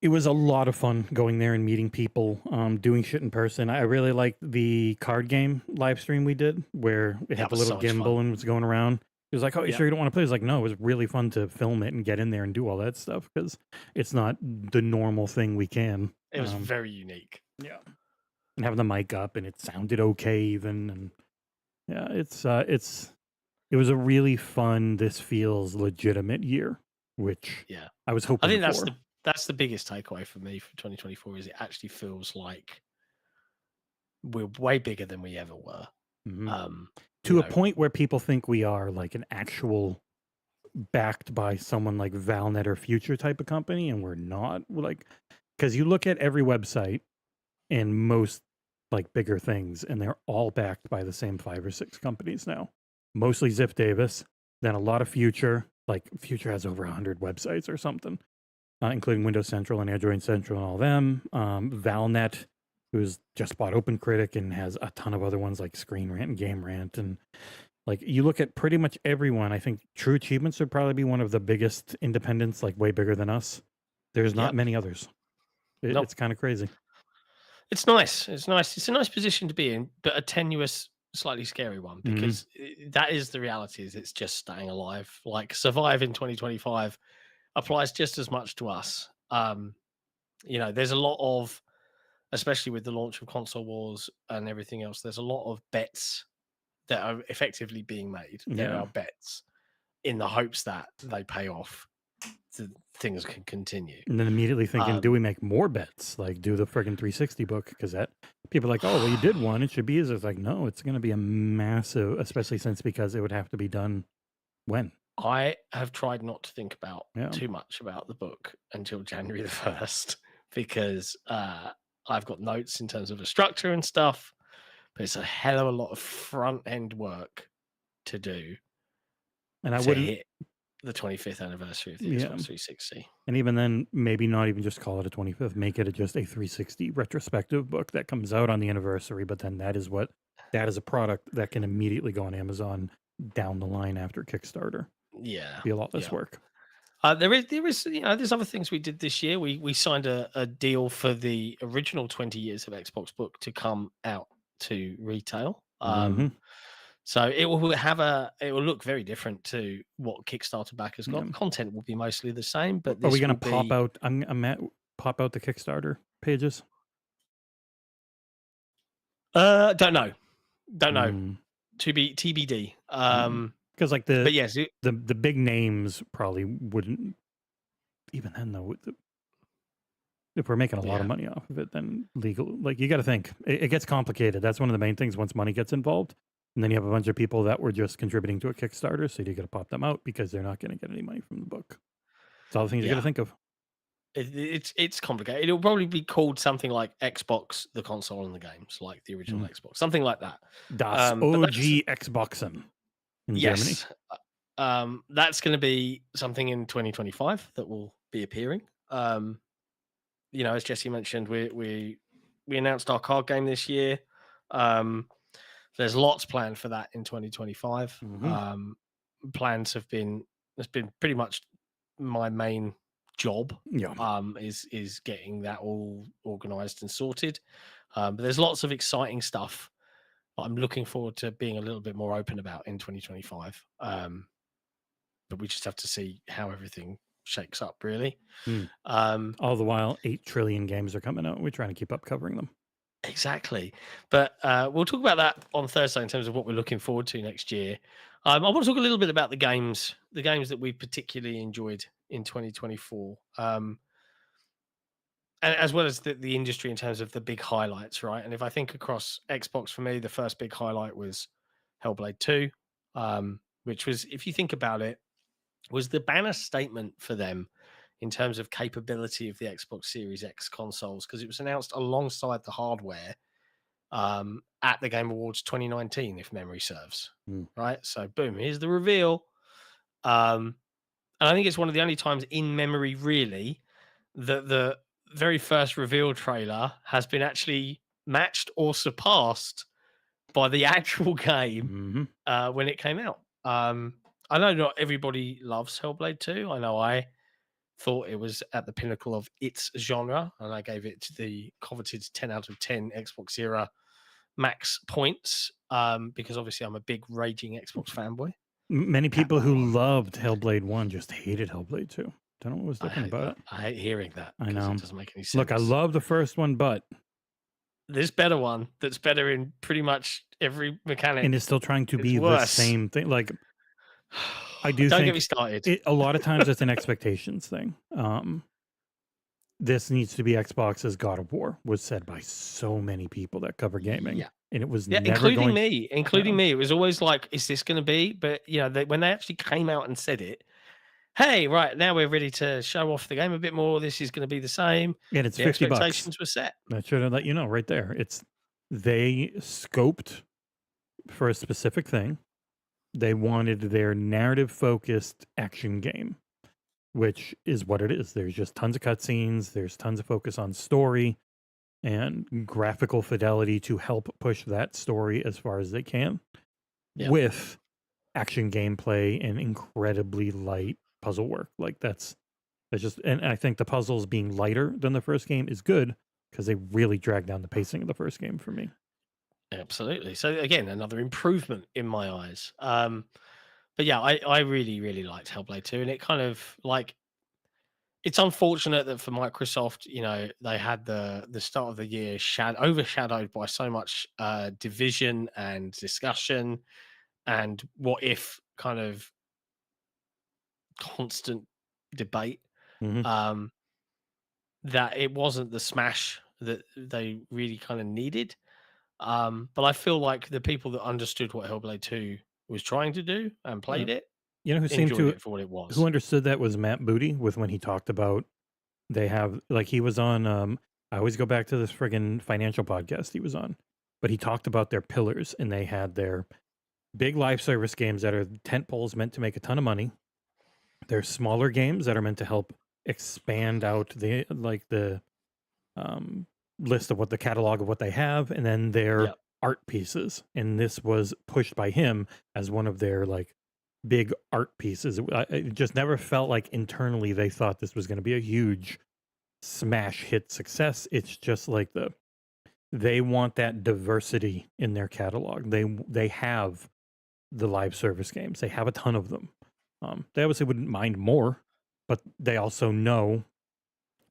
it was a lot of fun going there and meeting people, doing shit in person. I really liked the card game live stream we did where it had That the was little so much gimbal fun. and was going around. It was like, oh, you Yeah. sure you don't want to play? It was like, no, it was really fun to film it and get in there and do all that stuff because it's not the normal thing we can. It was very unique. Yeah. And having the mic up and it sounded okay even. And yeah, it was a really fun, this feels legitimate year, which Yeah. I was hoping I think for. that's the biggest takeaway for me for 2024 is it actually feels like we're way bigger than we ever were. Mhm. To a point where people think we are like an actual backed by someone like Valnet or Future type of company, and we're not. We're like, because you look at every website and most like bigger things, and they're all backed by the same 5 or 6 companies now. Mostly Ziff Davis, then a lot of Future. Like Future has over 100 websites or something, including Windows Central and Android Central and all them. Valnet, who's just bought OpenCritic and has a ton of other ones like Screen Rant and Game Rant. And like you look at pretty much everyone, I think True Achievements would probably be one of the biggest independents, like way bigger than us. There's not many others. Nope. It's kind of crazy. It's nice. It's nice. It's a nice position to be in, but a tenuous, slightly scary one because that is the reality. Is it's just staying alive. Like survive in 2025 applies just as much to us. There's a lot of, especially with the launch of console wars and everything else, there's a lot of bets that are effectively being made. There Yeah. are bets in the hopes that they pay off. Things can continue. And then immediately thinking, do we make more bets? Like do the friggin' 360 book? Because that people are like, oh, well, you did one. It should be as it's like, no, it's going to be a massive, especially because it would have to be done when. I have tried not to think about Yeah. too much about the book until January the 1st because I've got notes in terms of the structure and stuff, but it's a hell of a lot of front end work to do. And I to wouldn't hit the 25th anniversary of the Yeah. Xbox 360. And even then, maybe not even just call it a 25th, make it just a 360 retrospective book that comes out on the anniversary. But then that is a product that can immediately go on Amazon down the line after Kickstarter. Yeah. Be a lot less work. There is there's other things we did this year. We signed a deal for the original 20 years of Xbox book to come out to retail. So it will look very different to what Kickstarter backers got. Yeah. Content will be mostly the same, but Are this we going will to pop be out? Pop out the Kickstarter pages. don't know. Mm, To be TBD. because like But yes, the big names probably wouldn't. Even then, though, if we're making a lot of money off of it, then legal. Like, you got to think it gets complicated. That's one of the main things once money gets involved. And then you have a bunch of people that were just contributing to a Kickstarter, so you got to pop them out because they're not going to get any money from the book. It's all the things you got to think of. it's complicated. It'll probably be called something like Xbox, the console and the games, like the original Xbox, something like that. Das OG Xboxen in Germany. That's going to be something in 2025 that will be appearing. You know, as Jesse mentioned, we announced our card game this year. There's lots planned for that in 2025. Plans have been, it's been pretty much my main job. Is getting that all organized and sorted. But there's lots of exciting stuff I'm looking forward to being a little bit more open about in 2025. But we just have to see how everything shakes up, really. All the while, 8 trillion games are coming out. We're trying to keep up covering them. Exactly. But we'll talk about that on Thursday in terms of what we're looking forward to next year. I want to talk a little bit about the games that we particularly enjoyed in 2024. And as well as the industry in terms of the big highlights, right? And if I think across Xbox, for me, the first big highlight was Hellblade 2, which was, if you think about it, was the banner statement for them in terms of capability of the Xbox Series X consoles, because it was announced alongside the hardware at the Game Awards 2019, if memory serves. Right? So, boom, here's the reveal. And I think it's one of the only times in memory, really, that the very first reveal trailer has been actually matched or surpassed by the actual game when it came out. I know not everybody loves Hellblade 2. I know I thought it was at the pinnacle of its genre, and I gave it the coveted 10 out of 10 XboxEra max points, because obviously I'm a big raging Xbox fanboy. Many people who loved Hellblade 1 just hated Hellblade 2. Don't know what was different about it. I hate hearing that. I know. It doesn't make any sense. Look, I love the first one, but this better one that's better in pretty much every mechanic. And it's still trying to be worse. the same thing. Like, I do Don't think get me started. A lot of times it's an expectations thing. This needs to be Xbox's God of War, was said by so many people that cover gaming. Yeah. And it was never including me. It was always like, is this going to be? But, you know, when they actually came out and said it, hey, right, now we're ready to show off the game a bit more. This is going to be the same. And it's the $50. Expectations were set. I should have let you know right there. They scoped for a specific thing. They wanted their narrative-focused action game, which is what it is. There's just tons of cutscenes. There's tons of focus on story and graphical fidelity to help push that story as far as they can, with action gameplay and incredibly light puzzle work. Like that's just, and I think the puzzles being lighter than the first game is good because they really drag down the pacing of the first game for me. Absolutely. So again, another improvement in my eyes. But yeah, I really, really liked Hellblade 2, and it kind of like, it's unfortunate that for Microsoft, you know, they had the start of the year overshadowed by so much division and discussion and what if kind of constant debate, that it wasn't the smash that they really kind of needed. But I feel like the people that understood what Hellblade 2 was trying to do and played it, you know, who seemed to it for what it was. Who understood that was Matt Booty, with when he talked about they have, like, he was on I always go back to this friggin' financial podcast he was on, but he talked about their pillars, and they had their big live service games that are tent poles meant to make a ton of money. There's smaller games that are meant to help expand out the list of what the catalog of what they have, and then their art pieces. And this was pushed by him as one of their like big art pieces. It just never felt like internally they thought this was going to be a huge smash hit success. It's just like they want that diversity in their catalog. They have the live service games. They have a ton of them. They obviously wouldn't mind more, but they also know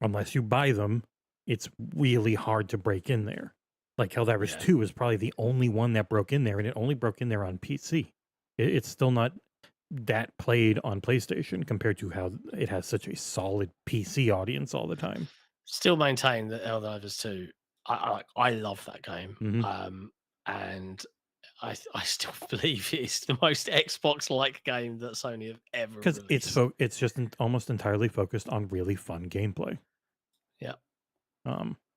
unless you buy them, it's really hard to break in there. Like Helldivers Yeah. 2 is probably the only one that broke in there, and it only broke in there on PC. It's still not that played on PlayStation compared to how it has such a solid PC audience all the time. Still maintain that Helldivers 2. I love that game, Mhm. and I still believe it's the most Xbox-like game that Sony have ever Because released. it's just almost entirely focused on really fun gameplay. Yeah.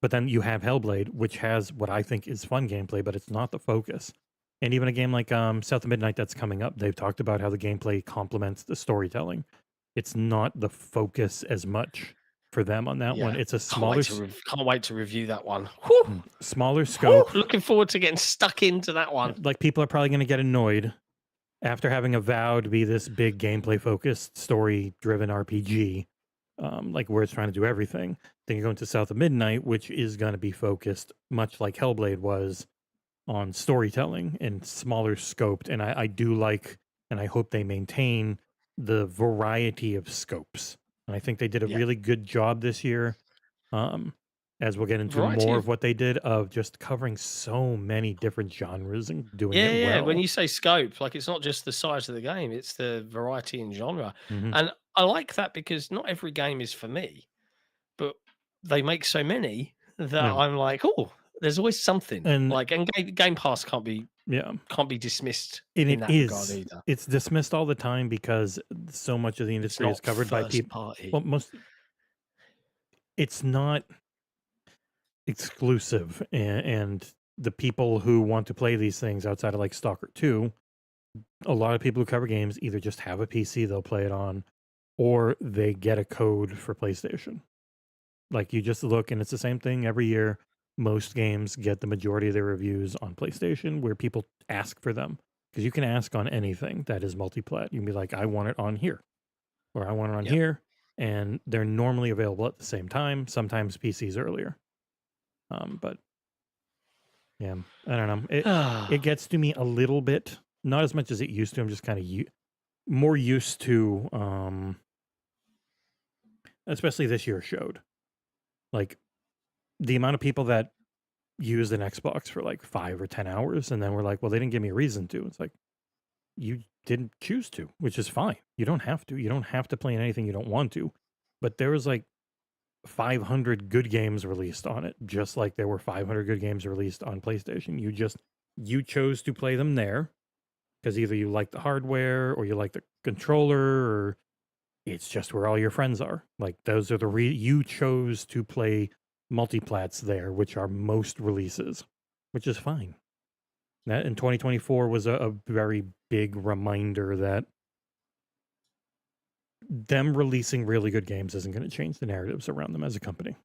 But then you have Hellblade, which has what I think is fun gameplay, but it's not the focus. And even a game like South of Midnight that's coming up, they've talked about how the gameplay complements the storytelling. It's not the focus as much for them on that one. Yeah. It's a Can't wait to review that one. Whew! smaller Whew! scope. Looking forward to getting stuck into that one. Like people are probably going to get annoyed after having a vow to be this big gameplay focused, story driven RPG, like where it's trying to do everything. Then you go into South of Midnight, which is going to be focused much like Hellblade was on storytelling and smaller scoped. And I do like, and I hope they maintain the variety of scopes. And I think they did a Yeah. really good job this year. As we'll get into Variety more of- of what they did of just covering so many different genres and doing Yeah, it yeah. well. When you say scope, like it's not just the size of the game; it's the variety and genre. Mhm. And I like that because not every game is for me, but they make so many that Yeah. I'm like, oh, there's always something. And- Like, and Game Pass can't be Yeah. dismissed And in it that regard is. either. It's dismissed all the time because so much of the It's industry is not covered by first people. party. Well, it's not exclusive, and the people who want to play these things outside of like Stalker 2, a lot of people who cover games either just have a PC they'll play it on, or they get a code for PlayStation. Like you just look, and it's the same thing every year. Most games get the majority of their reviews on PlayStation, where people ask for them. Because you can ask on anything that is multiplat. You can be like, I want it on here, or I want it on Yep. here, and they're normally available at the same time. Sometimes PCs earlier. But yeah, I don't know. It gets to me a little bit, not as much as it used to. I'm just kind of more used to, especially this year showed, like the amount of people that used an Xbox for like 5 or 10 hours, and then we're like, well, they didn't give me a reason to. It's like, you didn't choose to, which is fine. You don't have to. You don't have to play in anything you don't want to. But there was like 500 good games released on it, just like there were 500 good games released on PlayStation. You chose to play them there because either you like the hardware or you like the controller, or it's just where all your friends are. Like those are you chose to play multiplats there, which are most releases, which is fine. That in 2024 was a very big reminder that them releasing really good games isn't going to change the narratives around them as a company,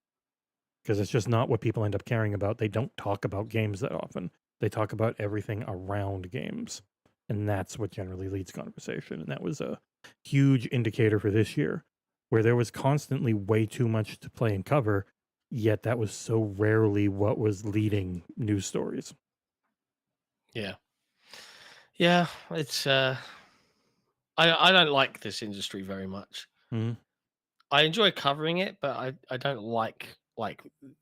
because it's just not what people end up caring about. They don't talk about games that often. They talk about everything around games, and that's what generally leads conversation. And that was a huge indicator for this year, where there was constantly way too much to play and cover, yet that was so rarely what was leading news stories. Yeah, it's I don't like this industry very much. Mhm. I enjoy covering it, but I don't like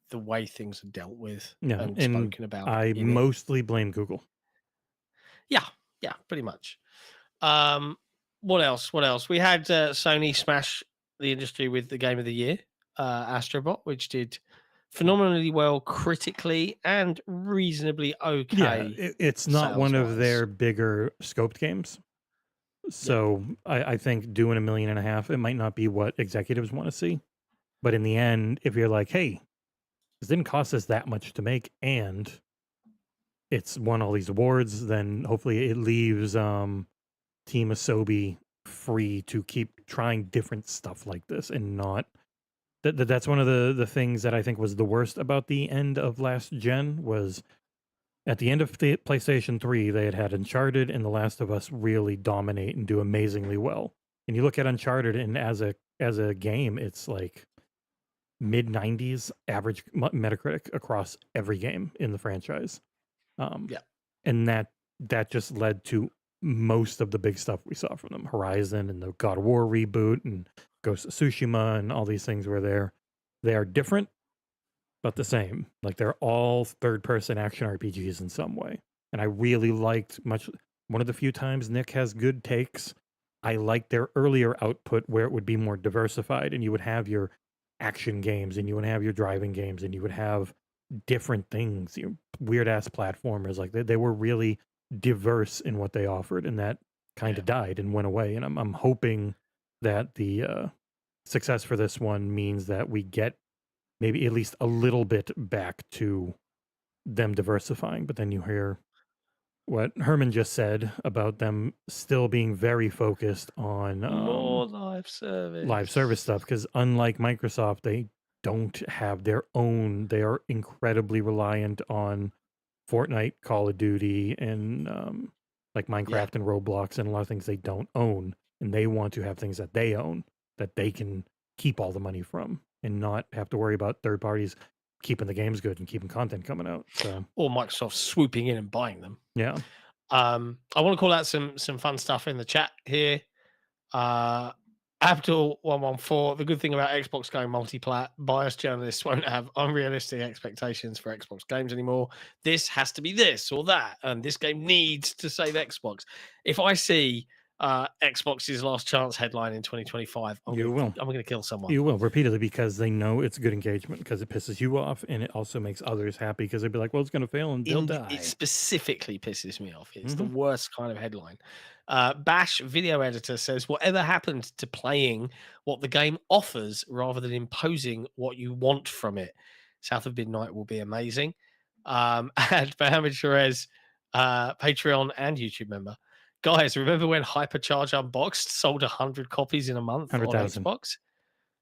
the way things are dealt with Yeah, and and spoken about. I in it. mostly blame Google. Yeah, pretty much. What else? We had Sony smash the industry with the Game of the Year, Astro Bot, which did phenomenally well critically and reasonably okay. Yeah, it's not one of sales-wise. their bigger scoped games. So I think doing $1.5 million, it might not be what executives want to see. But in the end, if you're like, hey, this didn't cost us that much to make and it's won all these awards, then hopefully it leaves Team Asobi free to keep trying different stuff like this and not... That's one of the things that I think was the worst about the end of last gen was... At the end of the PlayStation 3, they had Uncharted and The Last of Us really dominate and do amazingly well. And you look at Uncharted, and as a game, it's like mid-90s average Metacritic across every game in the franchise. And that just led to most of the big stuff we saw from them. Horizon and the God of War reboot and Ghost of Tsushima and all these things were they are different, but the same. Like they're all third-person action RPGs in some way. And I really liked one of the few times Nick has good takes. I liked their earlier output where it would be more diversified and you would have your action games and you would have your driving games and you would have different things, weird ass platformers. Like they were really diverse in what they offered, and that kind of died and went away. And I'm hoping that the success for this one means that we get maybe at least a little bit back to them diversifying. But then you hear what Herman just said about them still being very focused on more live service stuff, because unlike Microsoft, they don't have their own. They are incredibly reliant on Fortnite, Call of Duty, and like Minecraft and Roblox, and a lot of things they don't own, and they want to have things that they own that they can keep all the money from and not have to worry about third parties keeping the games good and keeping content coming out. So, or Microsoft swooping in and buying them. yeah. I want to call out some fun stuff in the chat here. Abdul114, the good thing about Xbox going multi-plat, biased journalists won't have unrealistic expectations for Xbox games anymore. This has to be this or that, and this game needs to save Xbox. If I see Xbox's last chance headline in 2025, I'm going to kill someone. You will, repeatedly, because they know it's good engagement, because it pisses you off, and it also makes others happy, because they'd be like, well, it's going to fail and they'll die. It specifically pisses me off. It's the worst kind of headline. Bash Video Editor says, whatever happened to playing what the game offers rather than imposing what you want from it? South of Midnight will be amazing. And Mohammed Sherez, Patreon and YouTube member. Guys, remember when Hypercharge Unboxed sold 100 copies in a month on Xbox?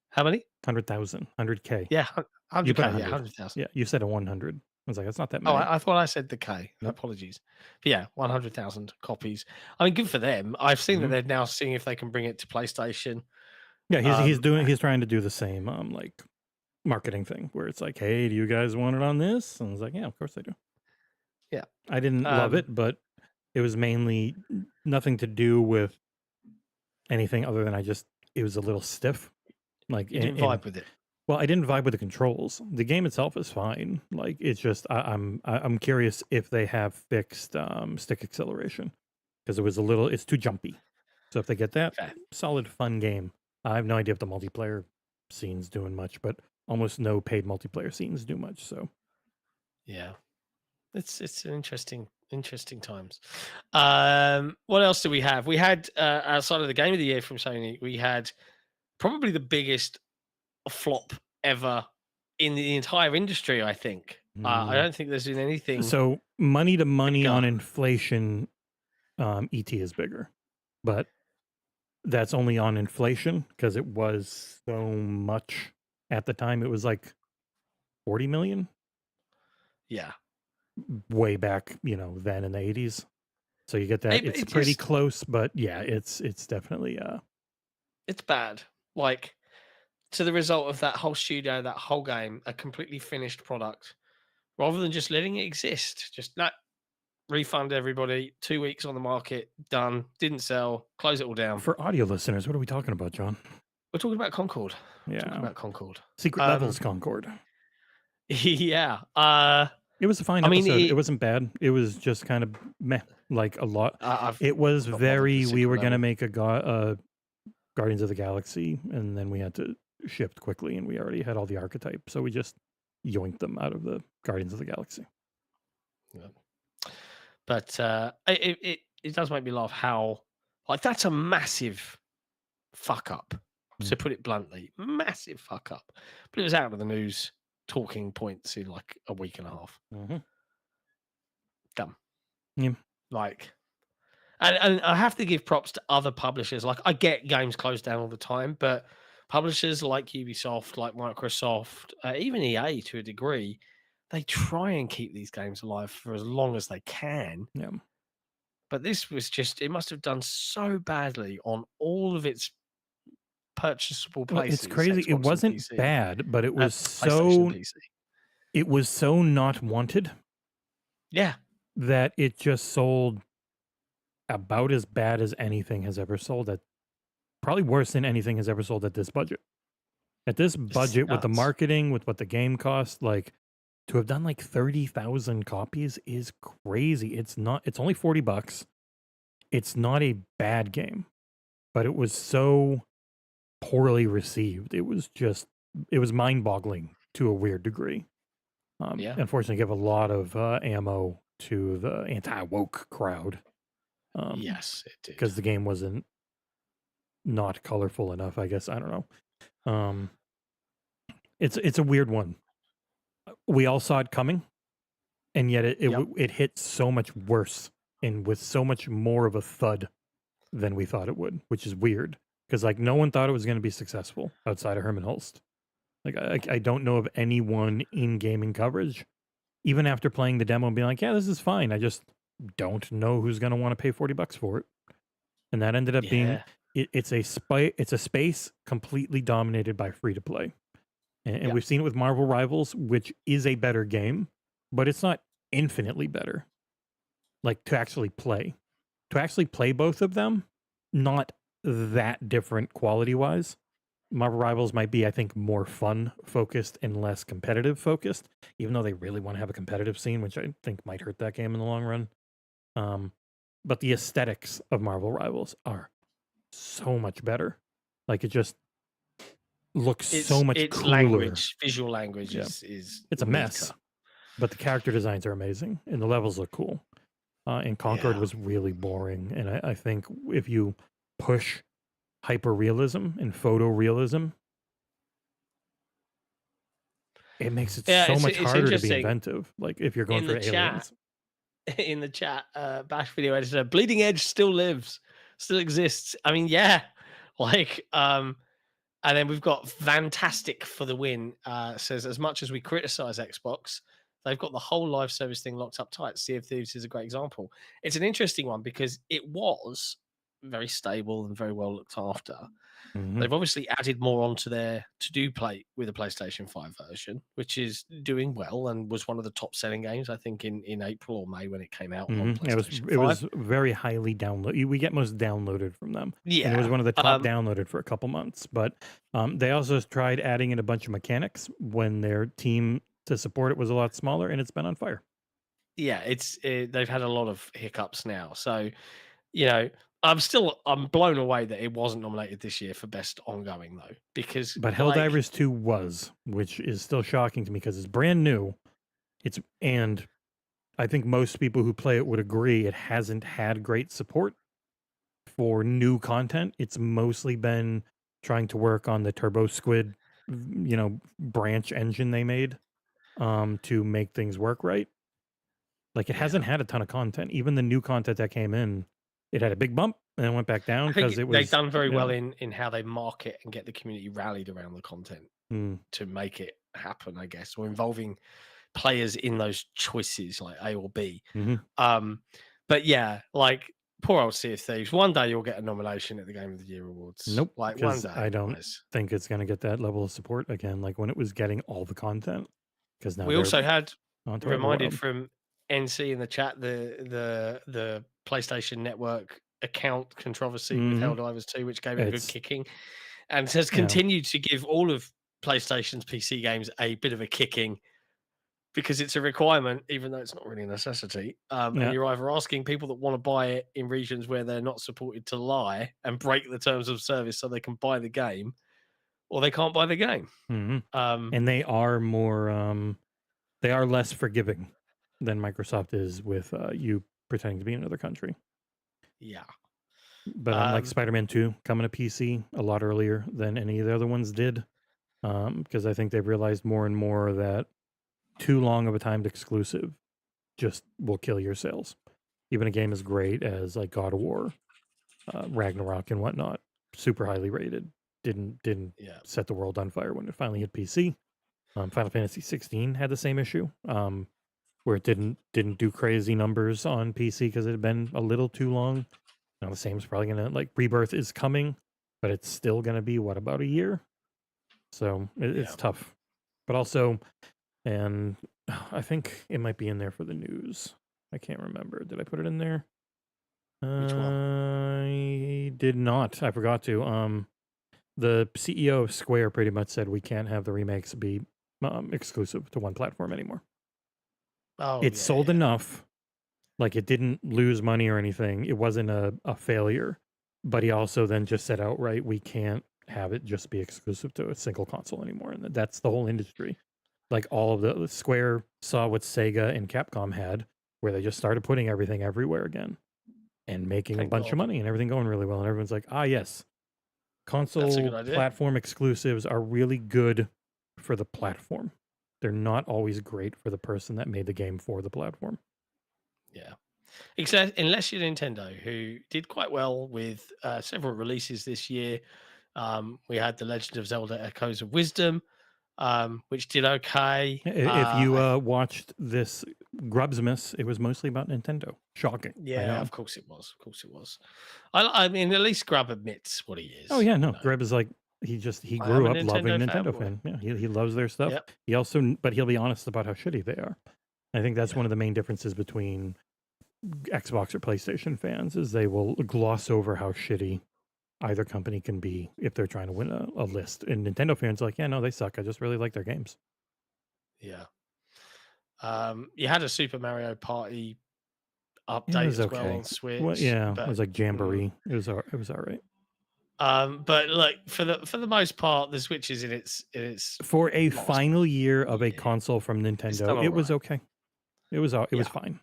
How many? 100,000, 100K. Yeah, 100K. 100. Yeah, 100,000. Yeah, you said a 100. I was like, that's not that many. Oh, I thought I said the K. Nope. Apologies. But yeah, 100,000 copies. I mean, good for them. I've seen that they're now seeing if they can bring it to PlayStation. Yeah, he's trying to do the same like marketing thing where it's like, hey, do you guys want it on this? And I was like, yeah, of course I do. Yeah. I didn't love it, but it was mainly nothing to do with anything other than it was a little stiff. Like you didn't vibe with it. Well, I didn't vibe with the controls. The game itself is fine. Like it's just I'm curious if they have fixed stick acceleration, because it's too jumpy. So if they get that, solid fun game. I have no idea if the multiplayer scene's doing much, but almost no paid multiplayer scenes do much. So yeah, it's an interesting times. What else do we have? We had outside of the game of the year from Sony, we had probably the biggest flop ever in the entire industry, I think. I don't think there's been anything. So money to money on inflation, ET is bigger, but that's only on inflation because it was so much at the time. It was like 40 million. Yeah. Way back, then in the 80s. So you get that. It's pretty close, but yeah, it's definitely it's bad. Like, to the result of that whole studio, that whole game, a completely finished product, rather than just letting it exist. Just refund everybody, 2 weeks on the market, done, didn't sell, close it all down. For audio listeners, what are we talking about, John? We're talking about Concord. Yeah. Talking about Concord. Secret Levels Concord. Yeah. It was a fine episode. It wasn't bad. It was just kind of meh, like a lot. It was we were going to make a Guardians of the Galaxy, and then we had to shift quickly, and we already had all the archetypes, so we just yoinked them out of the Guardians of the Galaxy. Yeah. But it does make me laugh how, like, that's a massive fuck up, to put it bluntly. Massive fuck up. But it was out of the news talking points in like a week and a half. Dumb. Yeah. Like, and I have to give props to other publishers. Like, I get games closed down all the time, but publishers like Ubisoft, like Microsoft, even EA to a degree, they try and keep these games alive for as long as they can. Yeah. But this was just, it must have done so badly on all of its purchasable places. It's crazy. Xbox it wasn't PC, bad, but it was PC. It was so not wanted. Yeah. That it just sold about as bad as anything has ever sold at, probably worse than anything has ever sold at this budget. At this budget, with the nuts. marketing, with what the game cost, like to have done like 30,000 copies is crazy. It's only $40. It's not a bad game, but it was so poorly received. It was mind-boggling to a weird degree. Yeah. Unfortunately, give a lot of ammo to the anti-woke crowd. Yes, it did. Because the game wasn't not colorful enough, I guess. I don't know. It's a weird one. We all saw it coming, and yet it hit so much worse and with so much more of a thud than we thought it would, which is weird because like no one thought it was going to be successful outside of Herman Hulst. Like I don't know of anyone in gaming coverage, even after playing the demo and being like, yeah, this is fine. I just don't know who's going to want to pay $40 for it. And that ended up being it's a space completely dominated by free to play. And we've seen it with Marvel Rivals, which is a better game, but it's not infinitely better. Like to actually play both of them, not that different quality wise. Marvel Rivals might be, I think, more fun focused and less competitive focused, even though they really want to have a competitive scene, which I think might hurt that game in the long run. But the aesthetics of Marvel Rivals are so much better. Like it just looks so much its cooler. Visual language is it's a mess, but the character designs are amazing and the levels look cool. And Concord was really boring, and I think if you push hyper realism and photorealism, it makes it so much harder to be inventive. Like if you're going for aliens. In the chat, Bash Video Editor, Bleeding Edge still lives, still exists. I mean, yeah, like and then we've got Fantastic for the win. Says, as much as we criticize Xbox, they've got the whole live service thing locked up tight. Sea of Thieves is a great example. It's an interesting one because it was very stable and very well looked after. They've obviously added more onto their to-do plate with the PlayStation 5 version, which is doing well and was one of the top-selling games, I think, in April or May when it came out on PlayStation 5. It was very highly downloaded. We get most downloaded from them. Yeah. And it was one of the top downloaded for a couple months. But they also tried adding in a bunch of mechanics when their team to support it was a lot smaller, and it's been on fire. Yeah, they've had a lot of hiccups now. So, you know, I'm blown away that it wasn't nominated this year for best ongoing though, because but Helldivers 2 was, which is still shocking to me because it's brand new. And I think most people who play it would agree it hasn't had great support for new content. It's mostly been trying to work on the Turbo Squid, branch engine they made to make things work right. Like it hasn't had a ton of content. Even the new content that came in, it had a big bump and then went back down because it was. They've done very well in how they market and get the community rallied around the content to make it happen, I guess, or involving players in those choices like A or B. But yeah, like poor old Sea of Thieves. One day you'll get a nomination at the Game of the Year awards. Nope. Like one day. I don't think it's going to get that level of support again, like when it was getting all the content. Because now we also had reminded from NC in the chat the PlayStation Network account controversy with Helldivers 2, which gave it a good kicking, and has continued to give all of PlayStation's PC games a bit of a kicking because it's a requirement, even though it's not really a necessity. And you're either asking people that want to buy it in regions where they're not supported to lie and break the terms of service so they can buy the game, or they can't buy the game. And they are more, they are less forgiving than Microsoft is with you pretending to be in another country. Yeah. But unlike Spider-Man 2 coming to PC a lot earlier than any of the other ones did, because I think they've realized more and more that too long of a timed exclusive just will kill your sales. Even a game as great as like God of War, Ragnarok and whatnot, super highly rated, didn't set the world on fire when it finally hit PC. Final Fantasy 16 had the same issue, where it didn't do crazy numbers on PC because it had been a little too long. Now the same is probably gonna, like, Rebirth is coming, but it's still gonna be about a year. So it's tough. But also, and I think it might be in there for the news. I can't remember. Did I put it in there? Which one? I did not. I forgot to. The CEO of Square pretty much said we can't have the remakes be exclusive to one platform anymore. Oh, It yeah, sold yeah. enough, like it didn't lose money or anything. It wasn't a failure. But he also then just said outright, we can't have it just be exclusive to a single console anymore. And that's the whole industry. Like all of the Square saw what Sega and Capcom had, where they just started putting everything everywhere again and making a Thank bunch of God. money and everything going really well. And everyone's like, ah, yes, That's a good console idea. platform exclusives are really good for the platform. They're not always great for the person that made the game for the platform. Yeah. Except unless you're Nintendo, who did quite well with several releases this year. We had The Legend of Zelda Echoes of Wisdom, which did okay. If you watched this Grubsmas, it was mostly about Nintendo. Shocking. I Yeah, know. of course it was. Of course it was. I mean, at least Grub admits what he is. Oh yeah, no. you know. Grub is like he I grew am a up loving Nintendo Nintendo fanboy. fan. Yeah, he loves their stuff. Yep. He also, but he'll be honest about how shitty they are. I think that's Yeah. one of the main differences between Xbox or PlayStation fans is they will gloss over how shitty either company can be if they're trying to win a list. And Nintendo fans are like, yeah, no, they suck. I just really like their games. Yeah. You had a Super Mario Party It update was as well okay. on Switch. Well, yeah, it but was like Jamboree. It was all right. but like for the most part, the Switch is in its For a last final year of a year. console from done Nintendo, it was alright. okay. It was Yeah. fine.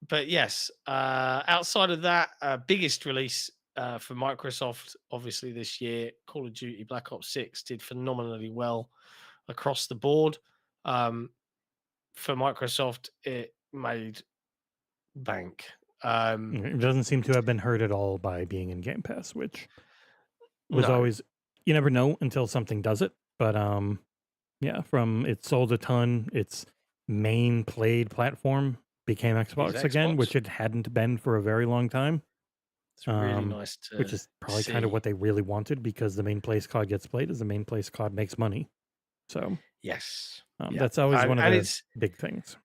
But yes, outside of that, biggest release for Microsoft, obviously this year, Call of Duty Black Ops 6 did phenomenally well across the board. For Microsoft, it made bank. It doesn't seem to have been hurt at all by being in Game Pass, which was No, always, you never know until something does it. But yeah, from it sold a ton. Its main played platform became Xbox again, Xbox. which it hadn't been for a very long time. It's really nice to Which is probably kind of see. what they really wanted because the main place COD gets played is the main place COD makes money. So Yes, yeah. that's always one of and the big things.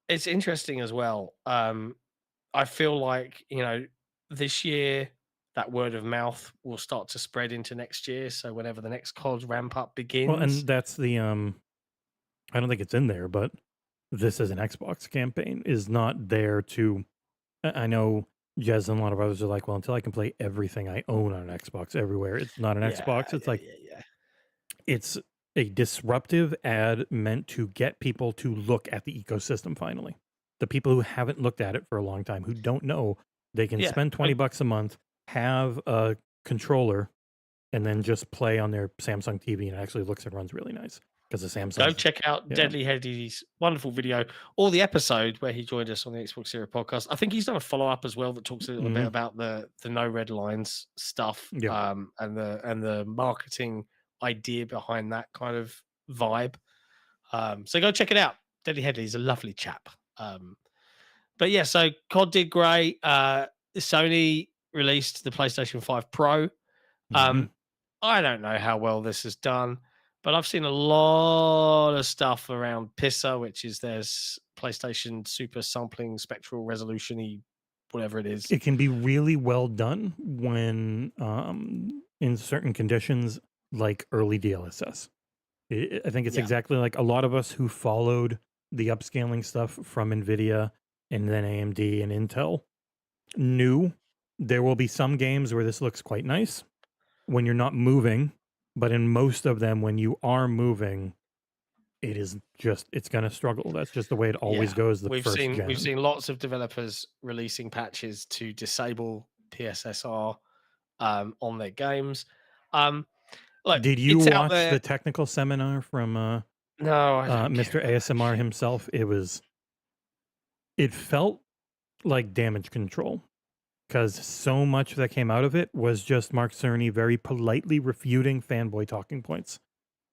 it's interesting as well. I feel like this year that word of mouth will start to spread into next year. So whenever the next COD ramp up begins, Well, and that's the I don't think it's in there, but this is an Xbox campaign is not there to. I know Jez and a lot of others are like, well, until I can play everything I own on an Xbox everywhere, it's not an Xbox. It's like it's a disruptive ad meant to get people to look at the ecosystem finally. The people who haven't looked at it for a long time, who don't know they can spend $20 a month, have a controller, and then just play on their Samsung TV, and it actually looks and runs really nice because the Samsung. Go check out Deadly Heady's wonderful video or the episode where he joined us on the XboxEra podcast. I think he's done a follow up as well that talks a little bit about the no red lines stuff, and the marketing idea behind that kind of vibe. So go check it out. Deadly Headley is a lovely chap. But yeah, so COD did great. Sony released the PlayStation 5 Pro. I don't know how well this has done, but I've seen a lot of stuff around PISA, which is their PlayStation Super Sampling Spectral Resolution-y, whatever it is. It can be really well done when in certain conditions, like early DLSS. I think it's exactly like a lot of us who followed the upscaling stuff from NVIDIA and then AMD and Intel knew there will be some games where this looks quite nice when you're not moving, but in most of them, when you are moving, it is just, it's going to struggle. That's just the way it always goes. We've seen lots of developers releasing patches to disable PSSR on their games. Did you watch the technical seminar from no, Mr. ASMR himself? It felt like damage control because so much that came out of it was just Mark Cerny very politely refuting fanboy talking points.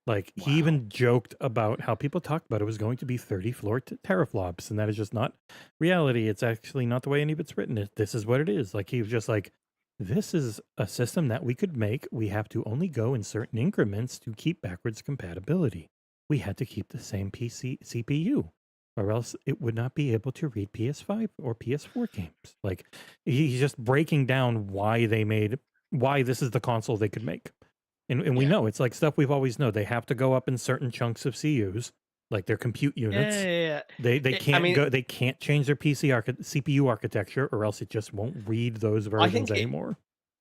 Like he even joked about how people talked about it was going to be 30 floor teraflops, and that is just not reality. It's actually not the way any of it's written. This is what it is. Like he was just like, this is a system that we could make. We have to only go in certain increments to keep backwards compatibility. We had to keep the same CPU. or else it would not be able to read PS5 or PS4 games. Like he's just breaking down why this is the console they could make. And we Yeah. know it's like stuff we've always known. They have to go up in certain chunks of CUs, like their compute units. Yeah. They I can't mean, they can't change their CPU architecture, or else it just won't read those I think versions anymore.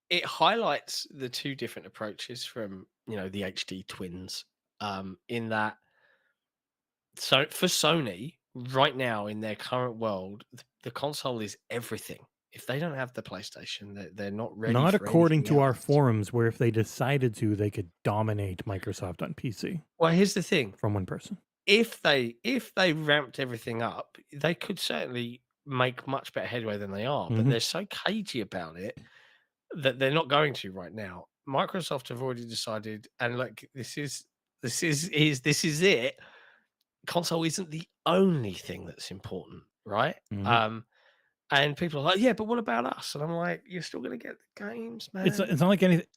it highlights the two different approaches from the HD twins. In that, so for Sony right now in their current world, the console is everything. If they don't have the PlayStation, they're not ready. Not for according anything to our else. forums, where if they decided to, they could dominate Microsoft on PC Well, here's the thing: from one person. if they ramped everything up, they could certainly make much better headway than they are. But Mhm. they're so cagey about it that they're not going to right now. Microsoft have already decided, and like this is it. Console isn't the only thing that's important, right? Mhm. And people are like, yeah, but what about us? And I'm like, you're still gonna get the games, man. It's not like anything.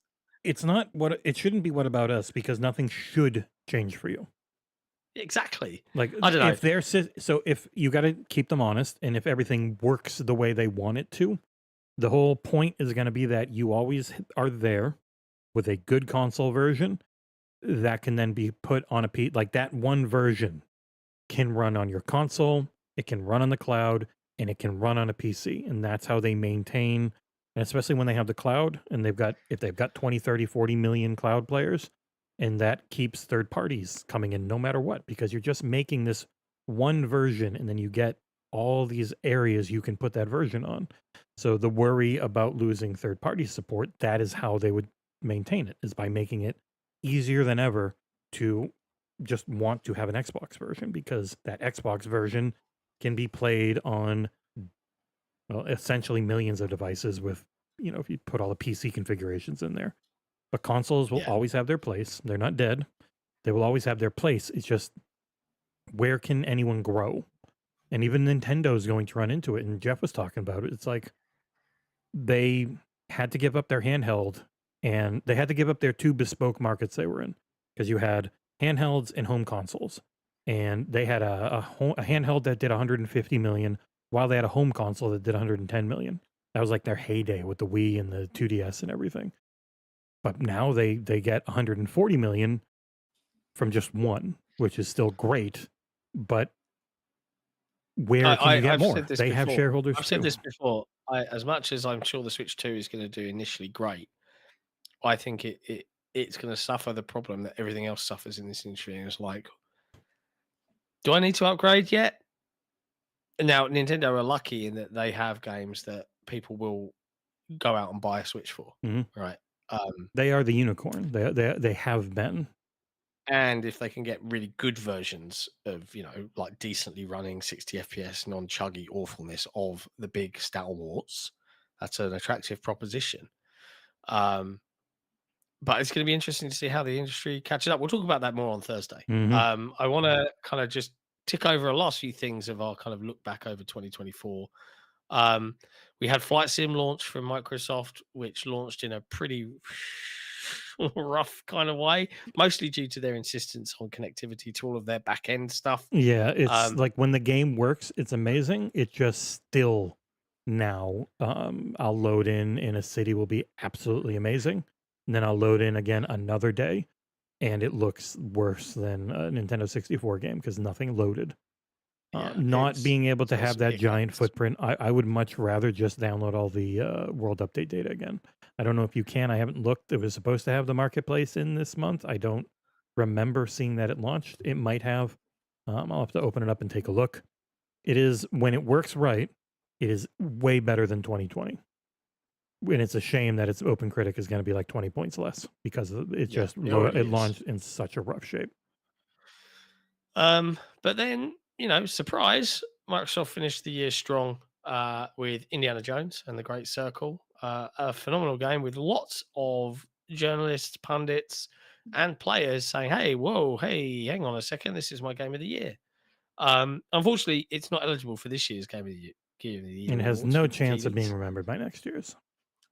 It's not what it shouldn't be. What about us? Because nothing should change for you. Exactly. Like I don't know. if they're so if you got to keep them honest, and if everything works the way they want it to, the whole point is going to be that you always are there with a good console version that can then be put on a like that one version can run on your console, it can run on the cloud, and it can run on a PC. And that's how they maintain, and especially when they have the cloud and if they've got 20, 30, 40 million cloud players, and that keeps third parties coming in no matter what, because you're just making this one version and then you get all these areas you can put that version on. So the worry about losing third party support, that is how they would maintain it, is by making it easier than ever to just want to have an Xbox version, because that Xbox version can be played on, well, essentially millions of devices with, if you put all the PC configurations in there. But consoles will Yeah. always have their place. They're not dead. They will always have their place. It's just, where can anyone grow? And even Nintendo's going to run into it. And Jeff was talking about it. It's like they had to give up their handheld, and they had to give up their two bespoke markets they were in, because you had handhelds and home consoles, and they had a handheld that did 150 million, while they had a home console that did 110 million. That was like their heyday with the Wii and the 2DS and everything. But now they get 140 million from just one, which is still great. But where can you get I've more? said this They have before. shareholders I've said too. this before. As much as I'm sure the Switch 2 is going to do initially great, I think it's going to suffer the problem that everything else suffers in this industry. And it's like, do I need to upgrade yet? Now, Nintendo are lucky in that they have games that people will go out and buy a Switch for, Mhm. right? They are the unicorn. They have been. And if they can get really good versions of, like decently running 60 FPS, non-chuggy awfulness of the big stalwarts, that's an attractive proposition. But it's going to be interesting to see how the industry catches up. We'll talk about that more on Thursday. Mhm. I want to kind of just tick over a last few things of our kind of look back over 2024. We had Flight Sim launch from Microsoft, which launched in a pretty rough kind of way, mostly due to their insistence on connectivity to all of their back end stuff. Yeah, it's Um, like when the game works, it's amazing. It just still now, I'll load in a city will be absolutely amazing. And then I'll load in again another day, and it looks worse than a Nintendo 64 game because nothing loaded. yeah, Not being able to got have some that giant hiccups. footprint, I would much rather just download all the world update data again. I don't know if you can. I haven't looked. It was supposed to have the marketplace in this month. I don't remember seeing that it launched. It might have. I'll have to open it up and take a look. It is, when it works right, it is way better than 2020. And it's a shame that its Open Critic is going to be like 20 points less, because it Yeah, just it already it is. launched in such a rough shape. But then, surprise, Microsoft finished the year strong with Indiana Jones and the Great Circle, a phenomenal game with lots of journalists, pundits, and players saying, "Hey, whoa, hey, hang on a second, this is my game of the year." Unfortunately, it's not eligible for this year's Game of the Year And it has awards no for chance of being convenience. remembered by next year's.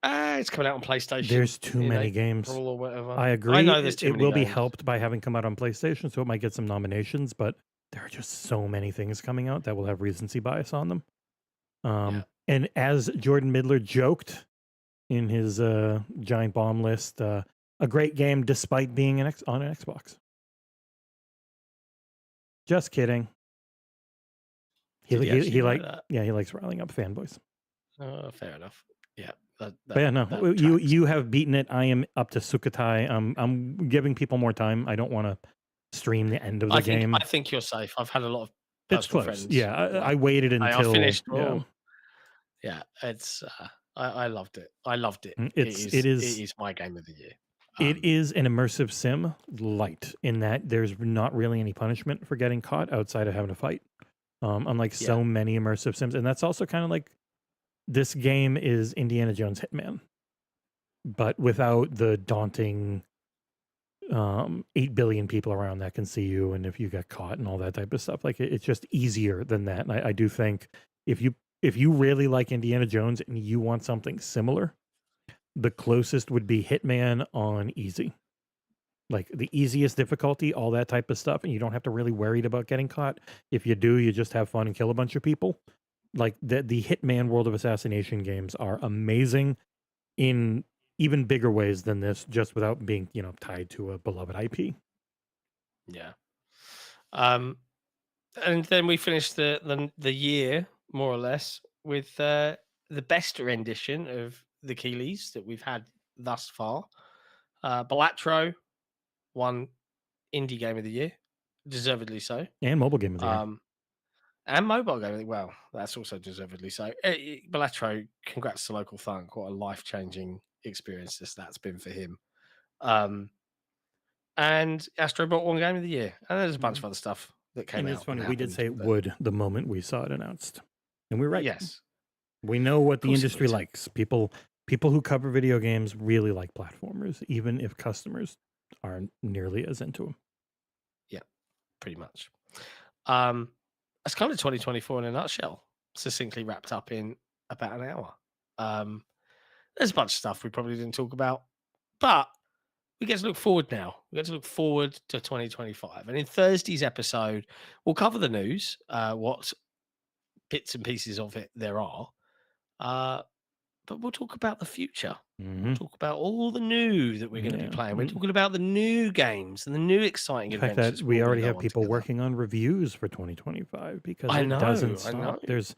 It's coming out on PlayStation There's too in many games. April or whatever. I I agree. know there's too It many will be games. helped by having come out on PlayStation, so it might get some nominations, but there are just so many things coming out that will have recency bias on them. Yeah. And as Jordan Midler joked in his giant bomb list, a great game despite being on an Xbox. Just kidding. Did he actually write like that? yeah, he likes riling up fanboys. Oh, fair enough. Yeah. But yeah, no, that you have beaten it. I am up to Sukhothai. I'm giving people more time. I don't want to stream the end of the game. I think you're safe. I've had a lot of It's personal close. friends. Yeah, I waited I until finished. yeah. Oh, yeah. It's. I loved it. I loved it. Mm, It is my game of the year. It is an immersive sim, light in that there's not really any punishment for getting caught outside of having to fight. Unlike so many immersive sims, and that's also kind of like this game is Indiana Jones Hitman, but without the daunting 8 billion people around that can see you, and if you get caught and all that type of stuff, like it's just easier than that. And I do think if you really like Indiana Jones and you want something similar, the closest would be Hitman on easy. Like the easiest difficulty, all that type of stuff, and you don't have to really worried about getting caught. If you do, you just have fun and kill a bunch of people. Like the Hitman World of Assassination games are amazing in even bigger ways than this, just without being, tied to a beloved IP. Yeah. And then we finished the year more or less with the best rendition of the Keeleys that we've had thus far. Balatro won Indie Game of the Year, deservedly so. And Mobile Game of the Year. And Mobile Game of the Year, well, that's also deservedly so. Balatro, congrats to Local Thunk. What a life-changing experience that's been for him. And Astro Bot won Game of the Year. And there's a bunch of other stuff that came out. And it's funny, we did say it would the moment we saw it announced. And we were right. Yes. We know what the industry likes. People who cover video games really like platformers, even if customers aren't nearly as into them. Yeah, pretty much. That's kind of 2024 in a nutshell, succinctly wrapped up in about an hour. There's a bunch of stuff we probably didn't talk about, but we get to look forward now. We get to look forward to 2025. And in Thursday's episode, we'll cover the news, what bits and pieces of it there are. But we'll talk about the future. We'll talk about all the new that we're going to be playing. We're talking about the new games and the new exciting adventures. In fact, we already have people working on reviews for 2025 because it doesn't stop. There's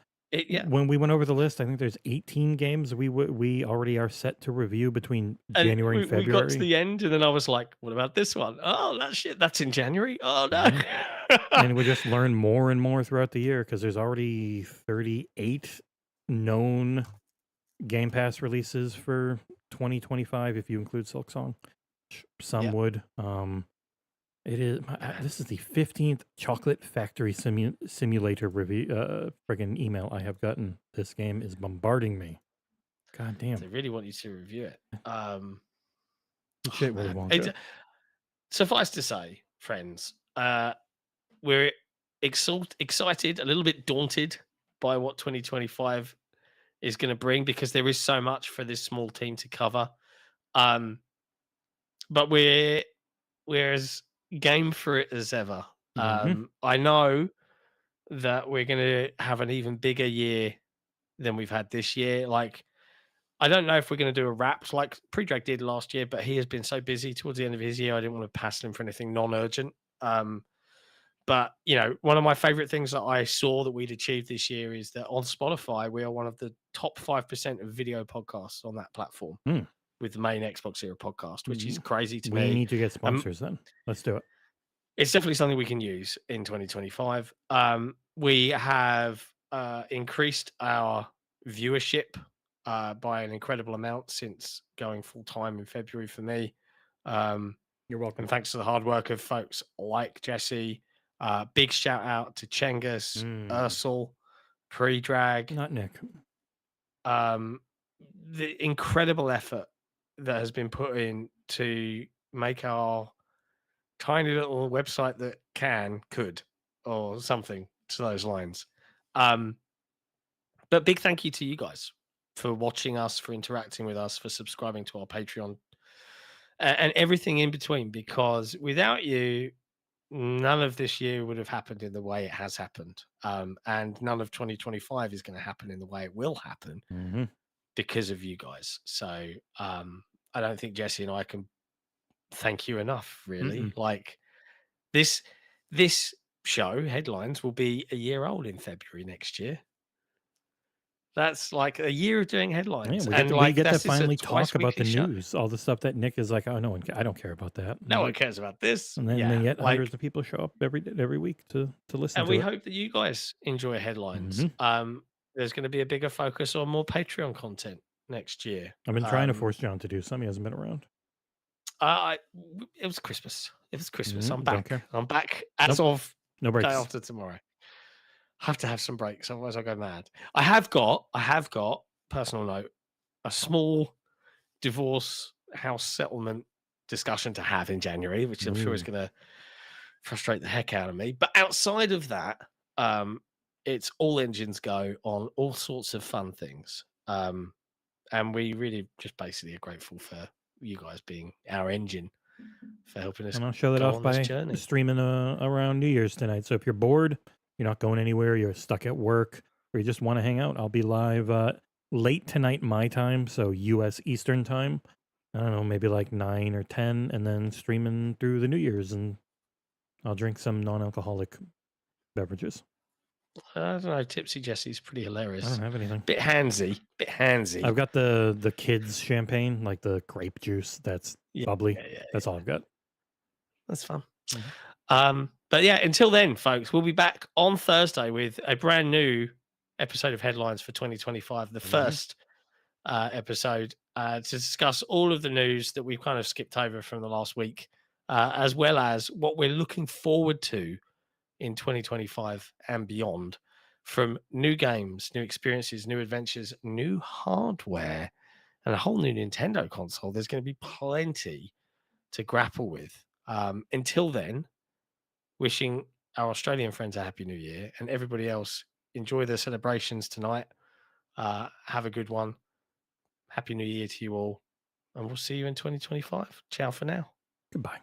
when we went over the list, I think there's 18 games we already are set to review between January and February. We got to the end, and then I was like, "What about this one? Oh, that's in January. Oh no!" And we just learn more and more throughout the year because there's already 38 known Game Pass releases for 2025 if you include Silksong. Some would. It is. This is the 15th Chocolate Factory Simulator review. Friggin' email I have gotten. This game is bombarding me. God damn! They really want you to review it. Shit, really won't. Suffice to say, friends, we're excited, a little bit daunted by what 2025 is going to bring because there is so much for this small team to cover. But we're as game for it as ever. I know that we're going to have an even bigger year than we've had this year. Like, I don't know if we're going to do a wrap like Predrag did last year, but he has been so busy towards the end of his year. I didn't want to pass him for anything non-urgent. But, one of my favorite things that I saw that we'd achieved this year is that on Spotify, we are one of the top 5% of video podcasts on that platform with the main XboxEra podcast, which is crazy to me. We need to get sponsors then. Let's do it. It's definitely something we can use in 2025. We have increased our viewership by an incredible amount since going full-time in February for me. You're welcome. And thanks to the hard work of folks like Jesse. Big shout out to Chengus, Ursel, Predrag. Not Nick. The incredible effort that has been put in to make our tiny little website that could, or something to those lines. But big thank you to you guys for watching us, for interacting with us, for subscribing to our Patreon, and everything in between, because without you, none of this year would have happened in the way it has happened. And none of 2025 is going to happen in the way it will happen Mm-hmm. because of you guys. So I don't think Jesse and I can thank you enough, really. Mm-mm. Like this show, Headlines, will be a year old in February next year. That's like a year of doing headlines. Yeah, and we like get to that's just a finally twice talk about the weekly show. news, all the stuff that Nick is like, oh, I don't care about that. No one cares about this. And then, yeah, yet like, hundreds of people show up every week to listen and to we it. hope that you guys enjoy Headlines. There's going to be a bigger focus on more Patreon content next year. I've been trying to force John to do some. He hasn't been around. It was Christmas. It was Christmas. I'm Don't back. care. I'm back as of No day breaks. after tomorrow. Have to have some breaks, otherwise I'll go mad. I have got, personal note, a small divorce house settlement discussion to have in January, which I'm sure is going to frustrate the heck out of me. But outside of that, it's all engines go on all sorts of fun things. And we really just basically are grateful for you guys being our engine for helping us. And I'll show that go off on this by journey. streaming around New Year's tonight. So if you're bored, you're not going anywhere, you're stuck at work, or you just want to hang out, I'll be live late tonight my time, so U.S. Eastern time. I don't know, maybe like 9 or 10, and then streaming through the New Year's, and I'll drink some non-alcoholic beverages. I don't know. Tipsy Jesse's pretty hilarious. I don't have anything. Bit handsy. I've got the kids champagne, like the grape juice. That's bubbly. That's all I've got. That's fun. Mm-hmm. But yeah, until then, folks, we'll be back on Thursday with a brand new episode of Headlines for 2025, the first episode to discuss all of the news that we've kind of skipped over from the last week, as well as what we're looking forward to in 2025 and beyond, from new games, new experiences, new adventures, new hardware, and a whole new Nintendo console. There's going to be plenty to grapple with. Until then, wishing our Australian friends a Happy New Year, and everybody else, enjoy the celebrations tonight. Have a good one. Happy New Year to you all, and we'll see you in 2025. Ciao for now. Goodbye.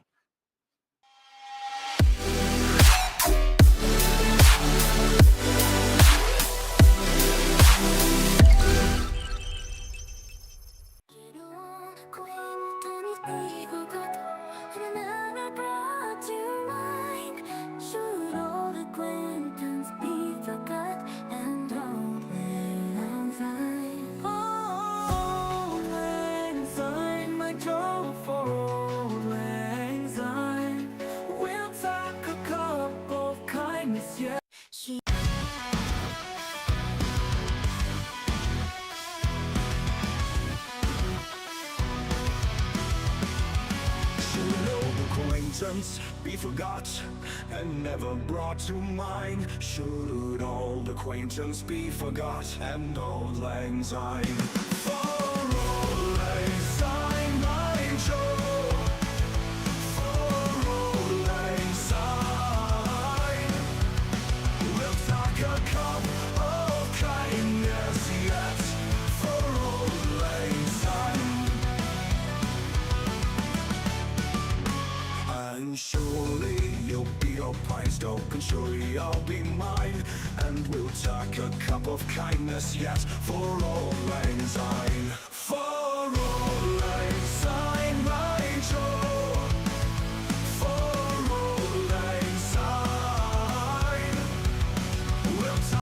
Be forgot and never brought to mind. Should old acquaintance be forgot and old lang syne? For old lang syne, my Joe. For old lang syne, we'll talk a cup of kindness yet. For old lang syne. And surely you'll be your pine stoke, and surely I'll be mine, and we'll take a cup of kindness yet for all lang